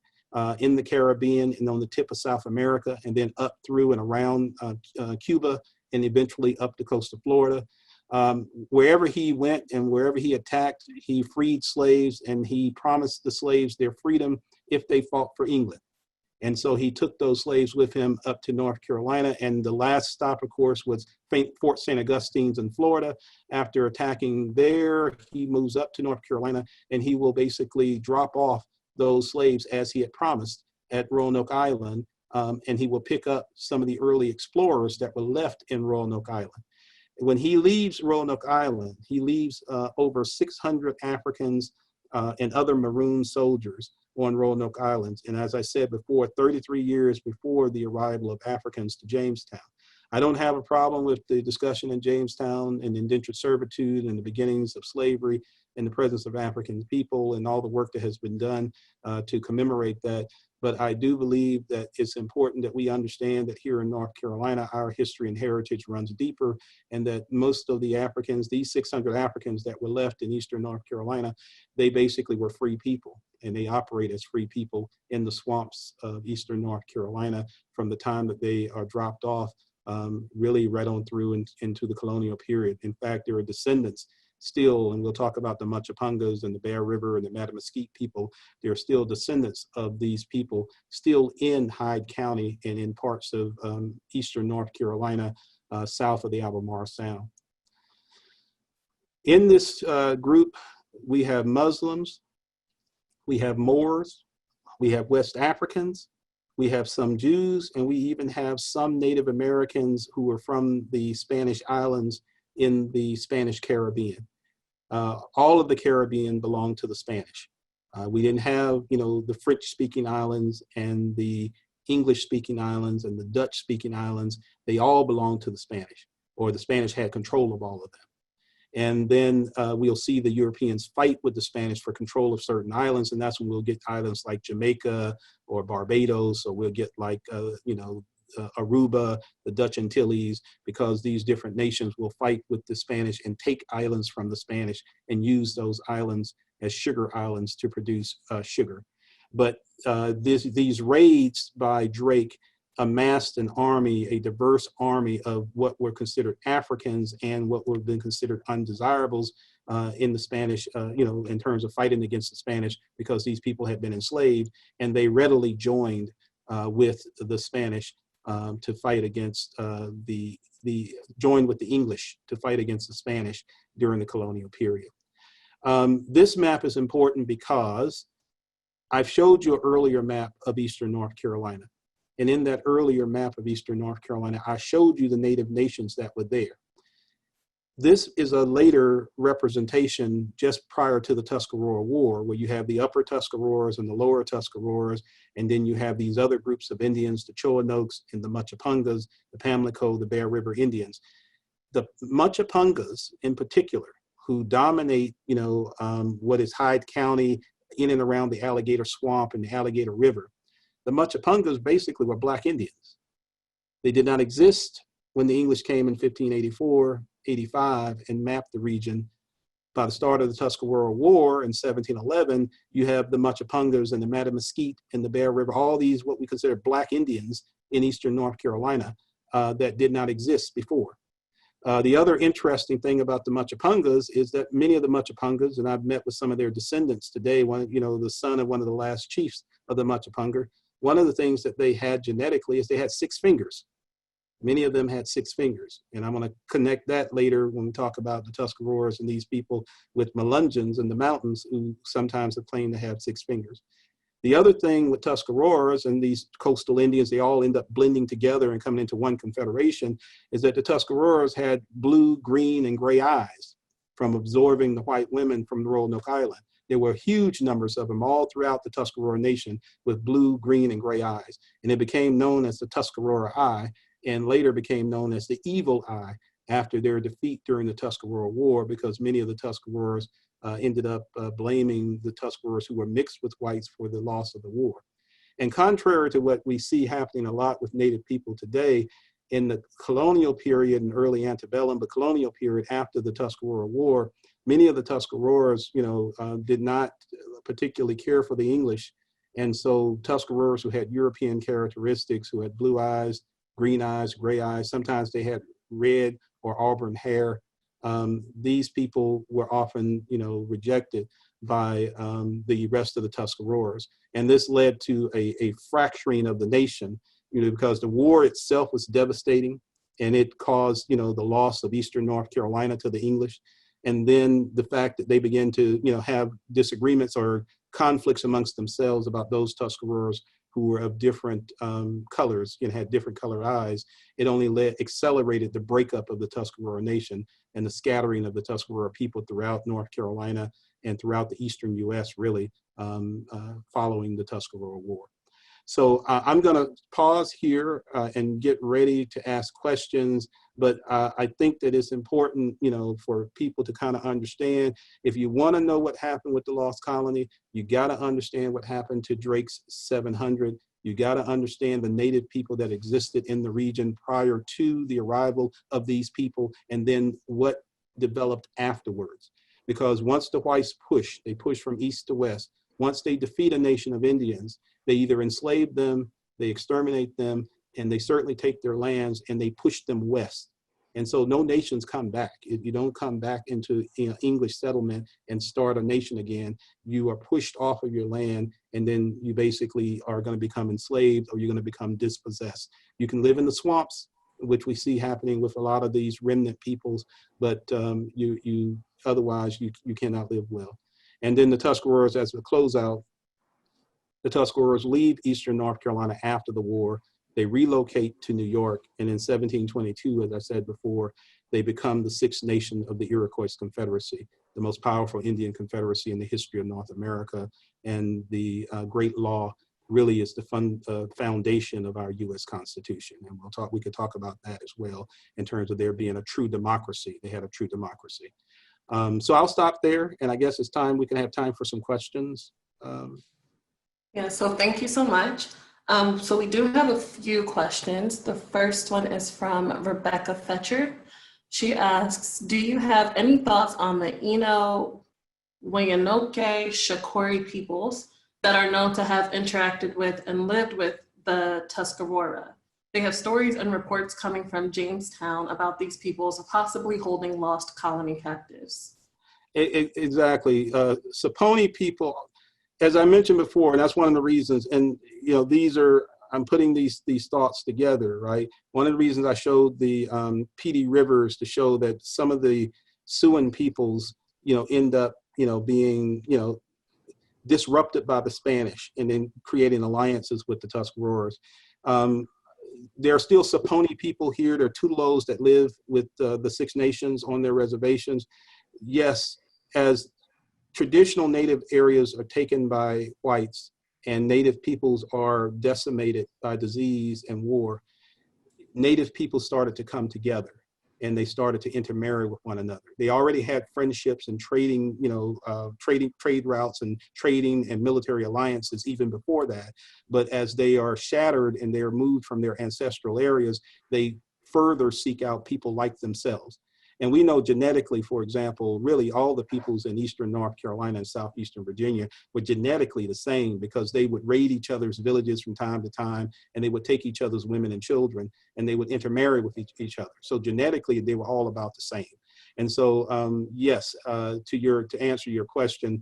in the Caribbean and on the tip of South America, and then up through and around Cuba, and eventually up the coast of Florida. Wherever he went and wherever he attacked, he freed slaves, and he promised the slaves their freedom if they fought for England. And so he took those slaves with him up to North Carolina. And the last stop, of course, was Fort St. Augustine's in Florida. After attacking there, he moves up to North Carolina, and he will basically drop off those slaves as he had promised at Roanoke Island. And he will pick up some of the early explorers that were left in Roanoke Island. When he leaves Roanoke Island, he leaves over 600 Africans and other maroon soldiers on Roanoke Islands. And as I said before, 33 years before the arrival of Africans to Jamestown. I don't have a problem with the discussion in Jamestown and indentured servitude and the beginnings of slavery and the presence of African people and all the work that has been done to commemorate that. But I do believe that it's important that we understand that here in North Carolina, our history and heritage runs deeper, and that most of the Africans, these 600 Africans that were left in eastern North Carolina, they basically were free people, and they operate as free people in the swamps of eastern North Carolina from the time that they are dropped off really right on through into the colonial period. In fact, there are descendants still, and we'll talk about the Machapungas and the Bear River and the Mattamuskeet people. There are still descendants of these people still in Hyde County and in parts of eastern North Carolina, south of the Albemarle Sound. In this group, we have Muslims, we have Moors, we have West Africans, we have some Jews, and we even have some Native Americans who were from the Spanish islands in the Spanish Caribbean. All of the Caribbean belonged to the Spanish. We didn't have, the French-speaking islands and the English-speaking islands and the Dutch-speaking islands. They all belonged to the Spanish, or the Spanish had control of all of them. And then we'll see the Europeans fight with the Spanish for control of certain islands, and that's when we'll get islands like Jamaica or Barbados, or we'll get like, Aruba, the Dutch Antilles, because these different nations will fight with the Spanish and take islands from the Spanish and use those islands as sugar islands to produce sugar. But these raids by Drake amassed an army, a diverse army of what were considered Africans and what would have been considered undesirables in the Spanish, in terms of fighting against the Spanish, because these people had been enslaved, and they joined with the Spanish to fight against joined with the English to fight against the Spanish during the colonial period. This map is important because I've showed you an earlier map of Eastern North Carolina. And in that earlier map of Eastern North Carolina, I showed you the native nations that were there. This is a later representation just prior to the Tuscarora War, where you have the upper Tuscaroras and the lower Tuscaroras, and then you have these other groups of Indians, the Choanoks and the Machapungas, the Pamlico, the Bear River Indians. The Machapungas in particular, who dominate, what is Hyde County in and around the Alligator Swamp and the Alligator River. The Machapungas basically were Black Indians. They did not exist when the English came in 1584, 85 and mapped the region. By the start of the Tuscarora War in 1711, you have the Machapungas and the Mattamuskeet and the Bear River, all these what we consider Black Indians in Eastern North Carolina that did not exist before. The other interesting thing about the Machapungas is that many of the Machapungas, and I've met with some of their descendants today, the son of one of the last chiefs of the Machapunga, one of the things that they had genetically is they had 6 fingers. Many of them had 6 fingers. And I'm going to connect that later when we talk about the Tuscaroras and these people with Melungeons in the mountains who sometimes have claimed to have 6 fingers. The other thing with Tuscaroras and these coastal Indians, they all end up blending together and coming into one confederation, is that the Tuscaroras had blue, green, and gray eyes from absorbing the white women from the Roanoke Island. There were huge numbers of them all throughout the Tuscarora Nation with blue, green, and gray eyes. And it became known as the Tuscarora Eye, and later became known as the Evil Eye after their defeat during the Tuscarora War, because many of the Tuscaroras ended up blaming the Tuscaroras who were mixed with whites for the loss of the war. And contrary to what we see happening a lot with Native people today, in the colonial period and early antebellum, but colonial period after the Tuscarora War, many of the Tuscaroras, did not particularly care for the English. And so Tuscaroras who had European characteristics, who had blue eyes, green eyes, gray eyes, sometimes they had red or auburn hair. These people were often, rejected by the rest of the Tuscaroras. And this led to a fracturing of the nation, because the war itself was devastating, and it caused, the loss of Eastern North Carolina to the English. And then the fact that they began to, have disagreements or conflicts amongst themselves about those Tuscaroras who were of different colors and had different colored eyes, it only accelerated the breakup of the Tuscarora Nation and the scattering of the Tuscarora people throughout North Carolina and throughout the eastern US, really, following the Tuscarora War. So I'm going to pause here and get ready to ask questions. But I think that it's important, for people to kind of understand, if you want to know what happened with the Lost Colony, you got to understand what happened to Drake's 700. You got to understand the native people that existed in the region prior to the arrival of these people, and then what developed afterwards. Because once the whites they push from east to west. Once they defeat a nation of Indians, they either enslave them, they exterminate them, and they certainly take their lands and they push them west. And so no nations come back. If you don't come back into English settlement and start a nation again, you are pushed off of your land, and then you basically are going to become enslaved, or you're going to become dispossessed. You can live in the swamps, which we see happening with a lot of these remnant peoples, but otherwise you cannot live well. And then the Tuscaroras, as a closeout, the Tuscaroras leave Eastern North Carolina after the war. They relocate to New York, and in 1722, as I said before, they become the sixth nation of the Iroquois Confederacy, the most powerful Indian confederacy in the history of North America. And the Great Law really is the foundation of our U.S. Constitution. And we could talk about that as well in terms of there being a true democracy. They had a true democracy. So I'll stop there, and I guess it's time, we can have time for some questions. Yeah, so thank you so much. So we do have a few questions. The first one is from Rebecca Fetcher. She asks, do you have any thoughts on the Eno, Wayanoke, Shakori peoples that are known to have interacted with and lived with the Tuscarora? They have stories and reports coming from Jamestown about these peoples possibly holding lost colony captives. Exactly. Saponi people, as I mentioned before, and that's one of the reasons, and I'm putting these thoughts together, right? One of the reasons I showed the PD rivers to show that some of the Siouan peoples, end up, being, disrupted by the Spanish and then creating alliances with the Tuscaroras. There are still Saponi people here. There are Tutelos that live with the Six Nations on their reservations. Yes, as traditional native areas are taken by whites and native peoples are decimated by disease and war, native people started to come together and they started to intermarry with one another. They already had friendships and trading, trade routes and trading and military alliances even before that. But as they are shattered and they're moved from their ancestral areas, they further seek out people like themselves. And we know genetically, for example, really all the peoples in Eastern North Carolina and Southeastern Virginia were genetically the same, because they would raid each other's villages from time to time, and they would take each other's women and children, and they would intermarry with each other. So genetically, they were all about the same. And so, yes, to answer your question,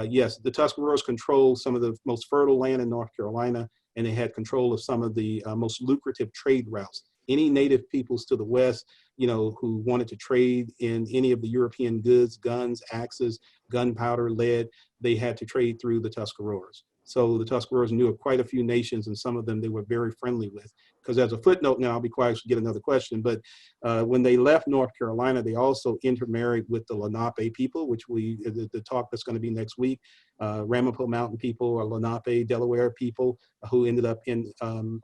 yes, the Tuscaroras controlled some of the most fertile land in North Carolina, and they had control of some of the most lucrative trade routes. Any native peoples to the west, who wanted to trade in any of the European goods, guns, axes, gunpowder, lead, they had to trade through the Tuscaroras. So the Tuscaroras knew of quite a few nations, and some of them they were very friendly with. Because as a footnote now, I'll be quiet to get another question, but when they left North Carolina, they also intermarried with the Lenape people, which the talk that's going to be next week, Ramapo Mountain people or Lenape, Delaware people who ended up in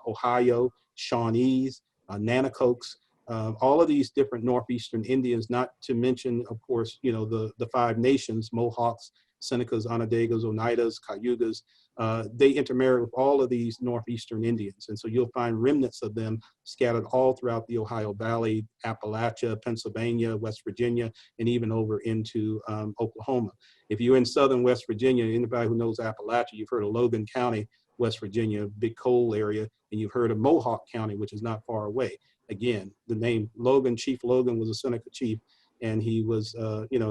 Ohio, Shawnees, Nanacokes, all of these different Northeastern Indians, not to mention, of course, the five nations, Mohawks, Senecas, Onondagas, Oneidas, Cayugas, they intermarry with all of these Northeastern Indians. And so you'll find remnants of them scattered all throughout the Ohio Valley, Appalachia, Pennsylvania, West Virginia, and even over into Oklahoma. If you're in Southern West Virginia, anybody who knows Appalachia, you've heard of Logan County, West Virginia, big coal area, and you've heard of Mohawk County, which is not far away. Again, the name Logan, Chief Logan was a Seneca chief, and he was,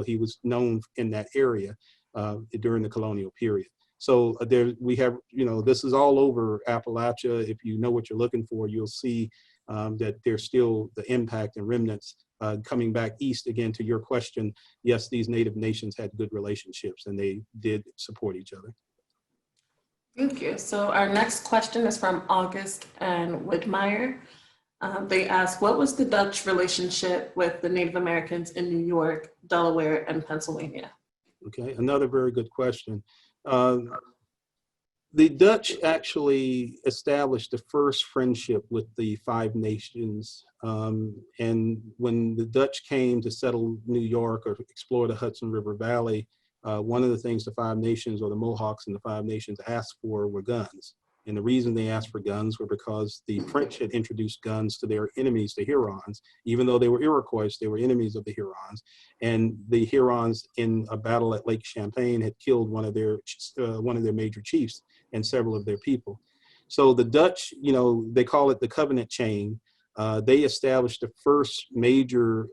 he was known in that area during the colonial period. So we have, this is all over Appalachia. If you know what you're looking for, you'll see that there's still the impact and remnants coming back east. Again, to your question, yes, these native nations had good relationships and they did support each other. Thank you. So our next question is from August and Whitmire. They ask, what was the Dutch relationship with the Native Americans in New York, Delaware, and Pennsylvania? Okay, another very good question. The Dutch actually established the first friendship with the Five Nations. And when the Dutch came to settle New York or explore the Hudson River Valley, one of the things the Five Nations, or the Mohawks and the Five Nations, asked for were guns. And the reason they asked for guns were because the French had introduced guns to their enemies, the Hurons. Even though they were Iroquois, they were enemies of the Hurons. And the Hurons, in a battle at Lake Champlain, had killed one of their major chiefs and several of their people. So the Dutch, they call it the covenant chain. They established the first major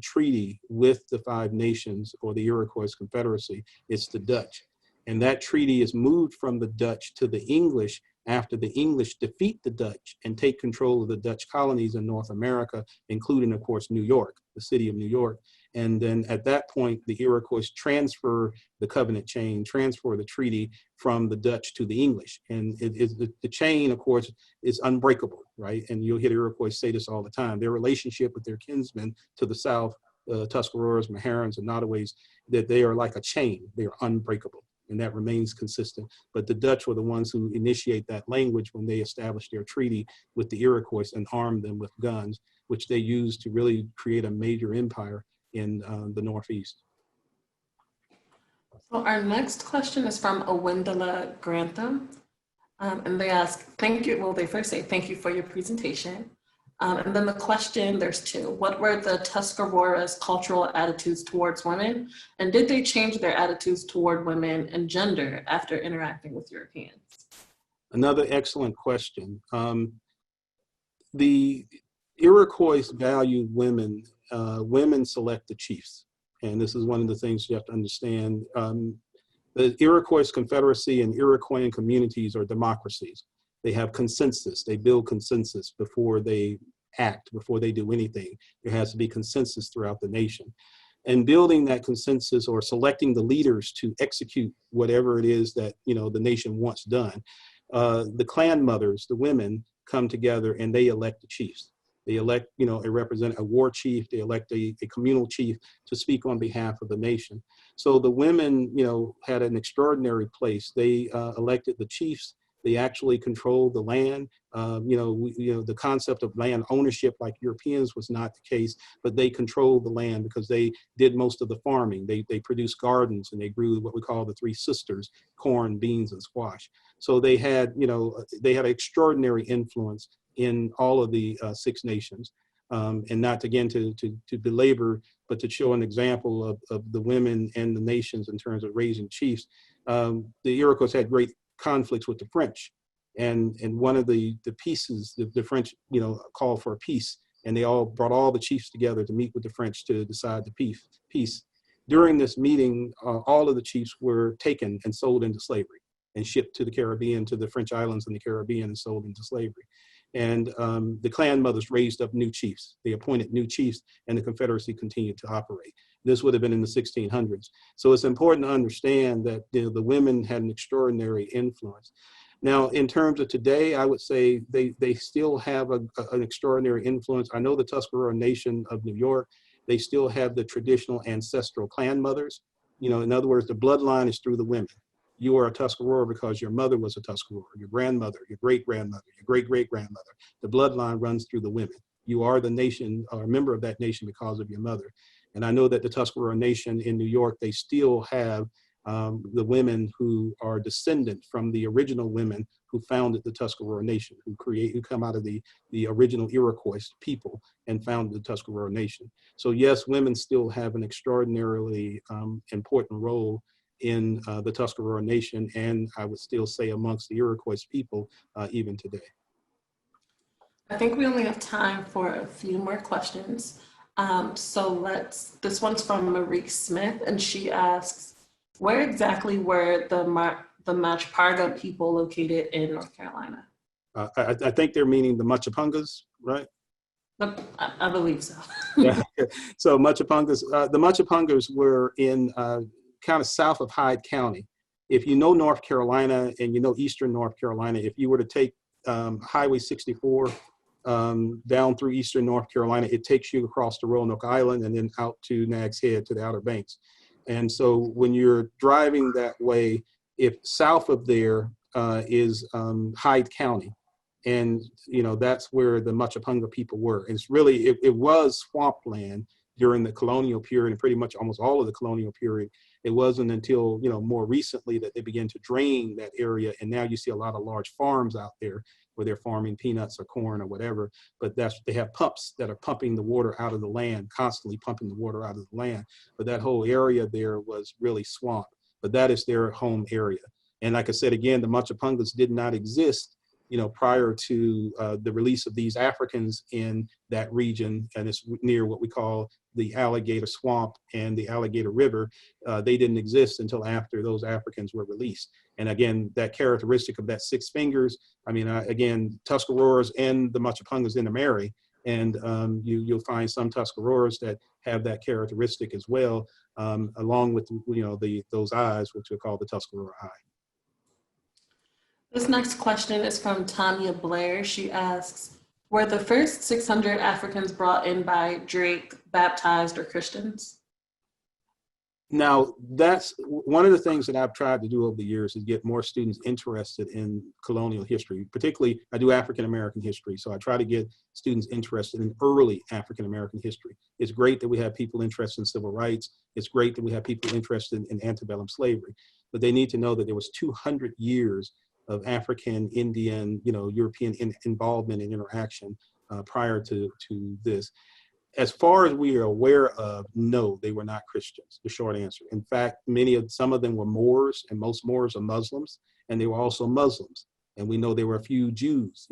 treaty with the Five Nations, or the Iroquois Confederacy. It's the Dutch. And that treaty is moved from the Dutch to the English after the English defeat the Dutch and take control of the Dutch colonies in North America, including, of course, New York, the city of New York. And then at that point, the Iroquois transfer the covenant chain, transfer the treaty from the Dutch to the English. And the chain, of course, is unbreakable, right? And you'll hear the Iroquois say this all the time. Their relationship with their kinsmen to the south, Tuscaroras, Meharans, and Nottaways, that they are like a chain. They are unbreakable. And that remains consistent. But the Dutch were the ones who initiate that language when they established their treaty with the Iroquois and armed them with guns, which they used to really create a major empire in the Northeast. So our next question is from Awendala Grantham. And they ask, thank you. Well, they first say, thank you for your presentation. And then the question, there's two. What were the Tuscaroras' cultural attitudes towards women? And did they change their attitudes toward women and gender after interacting with Europeans? Another excellent question. The Iroquois valued women. Women select the chiefs. And this is one of the things you have to understand. The Iroquois Confederacy and Iroquoian communities are democracies. They have consensus. They build consensus before they act, before they do anything. There has to be consensus throughout the nation. And building that consensus, or selecting the leaders to execute whatever it is that the nation wants done, the clan mothers, the women, come together and they elect the chiefs. They elect, a war chief. They elect a communal chief to speak on behalf of the nation. So the women, had an extraordinary place. They elected the chiefs. They actually controlled the land. The concept of land ownership like Europeans was not the case, but they controlled the land because they did most of the farming. They produced gardens and they grew what we call the three sisters: corn, beans, and squash. So they had, extraordinary influence in all of the Six Nations. And not again to belabor, but to show an example of the women and the nations in terms of raising chiefs. The Iroquois had great conflicts with the French, and one of the pieces, the French called for a peace, and they all brought all the chiefs together to meet with the French to decide the peace. During this meeting, all of the chiefs were taken and sold into slavery and shipped to the Caribbean, to the French islands in the Caribbean, and sold into slavery. And the clan mothers raised up new chiefs. They appointed new chiefs, and the Confederacy continued to operate. This would have been in the 1600s. So it's important to understand that the women had an extraordinary influence. Now, in terms of today, I would say they still have an extraordinary influence. I know the Tuscarora Nation of New York, they still have the traditional ancestral clan mothers. In other words, the bloodline is through the women. You are a Tuscarora because your mother was a Tuscarora, your grandmother, your great-grandmother, your great-great-grandmother. The bloodline runs through the women. You are the nation, or a member of that nation, because of your mother. And I know that the Tuscarora Nation in New York, they still have the women who are descendant from the original women who founded the Tuscarora Nation, who come out of the original Iroquois people and founded the Tuscarora Nation. So yes, women still have an extraordinarily important role in the Tuscarora Nation, and I would still say amongst the Iroquois people even today. I think we only have time for a few more questions. This one's from Marie Smith, and she asks, where exactly were the Machparga people located in North Carolina? I think they're meaning the Machapungas, right? I believe so. Yeah. So Machapungas, the Machapungas were in kind of south of Hyde County. If you know North Carolina and you know Eastern North Carolina, if you were to take Highway 64 down through Eastern North Carolina, it takes you across the Roanoke Island and then out to Nags Head to the Outer Banks. And so when you're driving that way, if south of there is Hyde County, and that's where the Machapunga people were. And it's really, it was swampland during the colonial period, and pretty much almost all of the colonial period. It wasn't until more recently that they began to drain that area, and now you see a lot of large farms out there where they're farming peanuts or corn or whatever. But they have pumps that are pumping the water out of the land, constantly pumping the water out of the land. But that whole area there was really swamp. But that is their home area. And like I said again, the Machapungas did not exist prior to the release of these Africans in that region, and it's near what we call the Alligator Swamp and the Alligator River. They didn't exist until after those Africans were released. And again, that characteristic of that 6 fingers, again, Tuscaroras and the Machapungas intermarry, and you'll find some Tuscaroras that have that characteristic as well, along with those eyes, which we call the Tuscarora eye. This next question is from Tanya Blair. She asks, were the first 600 Africans brought in by Drake baptized or Christians? Now, that's one of the things that I've tried to do over the years, is get more students interested in colonial history. Particularly, I do African-American history, so I try to get students interested in early African-American history. It's great that we have people interested in civil rights. It's great that we have people interested in antebellum slavery, but they need to know that there was 200 years of African, Indian, European involvement and interaction prior to this. As far as we are aware of, no, they were not Christians, the short answer. In fact, some of them were Moors, and most Moors are Muslims, and they were also Muslims. And we know there were a few Jews,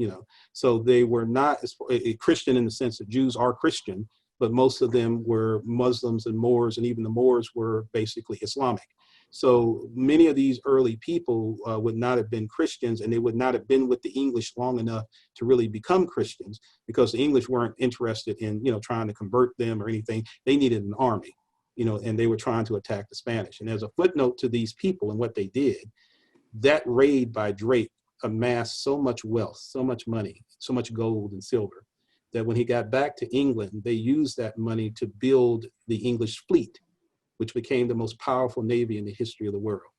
so they were not a Christian in the sense that Jews are Christian, but most of them were Muslims and Moors, and even the Moors were basically Islamic. So many of these early people would not have been Christians, and they would not have been with the English long enough to really become Christians, because the English weren't interested in, trying to convert them or anything. They needed an army, and they were trying to attack the Spanish. And as a footnote to these people and what they did, that raid by Drake amassed so much wealth, so much money, so much gold and silver, that when he got back to England, they used that money to build the English fleet, which became the most powerful navy in the history of the world.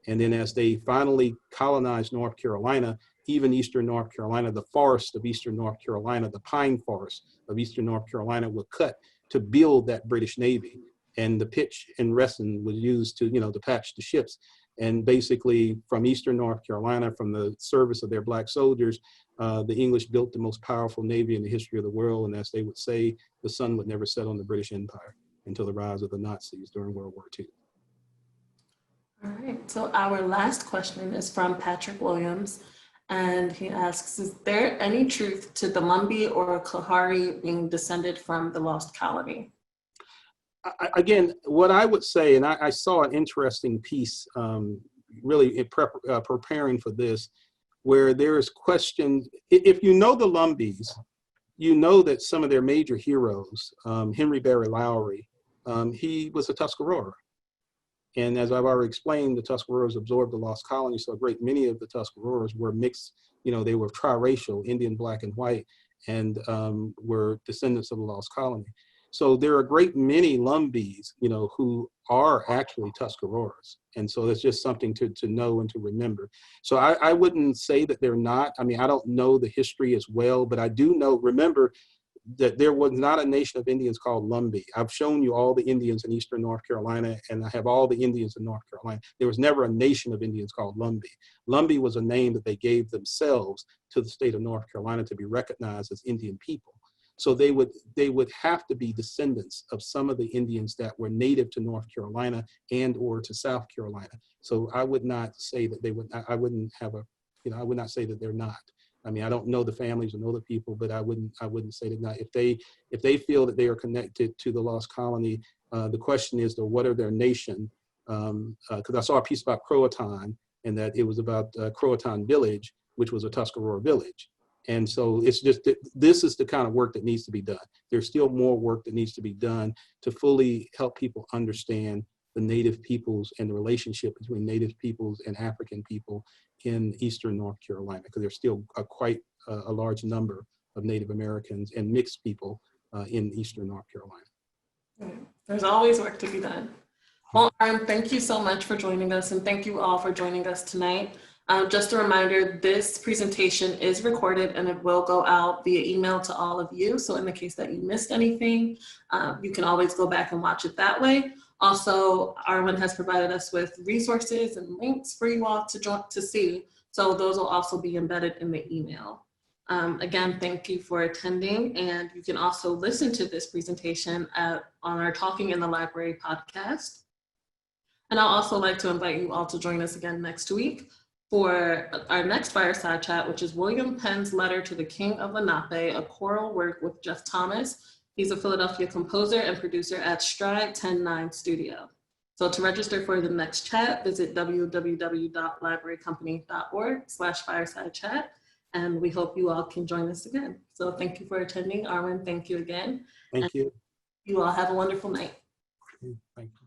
And then as they finally colonized North Carolina, even Eastern North Carolina, the forest of Eastern North Carolina, the pine forest of Eastern North Carolina were cut to build that British Navy. And the pitch and resin was used to, to patch the ships. And basically from Eastern North Carolina, from the service of their Black soldiers, the English built the most powerful Navy in the history of the world. And as they would say, the sun would never set on the British Empire until the rise of the Nazis during World War II. All right, so our last question is from Patrick Williams, and he asks, is there any truth to the Lumbee or Kahari being descended from the lost colony? Again, what I would say, and I saw an interesting piece really in preparing for this, where there is question, if you know the Lumbees, you know that some of their major heroes, Henry Berry Lowry, he was a Tuscarora. And as I've already explained, the Tuscaroras absorbed the lost colony, so a great many of the Tuscaroras were mixed, they were triracial, Indian, Black, and white, and were descendants of the lost colony. So there are a great many Lumbees, who are actually Tuscaroras. And so that's just something to know and to remember. So I wouldn't say that they're not. I don't know the history as well, but I do remember that there was not a nation of Indians called Lumbee. I've shown you all the Indians in Eastern North Carolina, and I have all the Indians in North Carolina. There was never a nation of Indians called Lumbee. Lumbee was a name that they gave themselves to the state of North Carolina to be recognized as Indian people. So they would have to be descendants of some of the Indians that were native to North Carolina and or to South Carolina. So I would not say that they would, I wouldn't have a, I would not say that they're not. I don't know the families or know the people, but I wouldn't say that not. If they feel that they are connected to the lost colony, the question is, though, what are their nation? Because I saw a piece about Croatan, and that it was about Croatan village, which was a Tuscarora village. And so it's just, this is the kind of work that needs to be done. There's still more work that needs to be done to fully help people understand the Native peoples and the relationship between Native peoples and African people in Eastern North Carolina, because there's still quite a large number of Native Americans and mixed people in Eastern North Carolina. There's always work to be done. Well, Arwin, thank you so much for joining us, and thank you all for joining us tonight. Just a reminder, this presentation is recorded and it will go out via email to all of you. So in the case that you missed anything, you can always go back and watch it that way. Also, Arwin has provided us with resources and links for you all to see. So those will also be embedded in the email. Again, thank you for attending, and you can also listen to this presentation on our Talking in the Library podcast. And I'll also like to invite you all to join us again next week For our next fireside chat, which is William Penn's Letter to the King of Lenape, a choral work with Jeff Thomas. He's a Philadelphia composer and producer at Stride 10-9 Studio. So to register for the next chat, visit www.librarycompany.org/fireside chat. And we hope you all can join us again. So thank you for attending. Arwin, thank you again. Thank you. You all have a wonderful night. Thank you.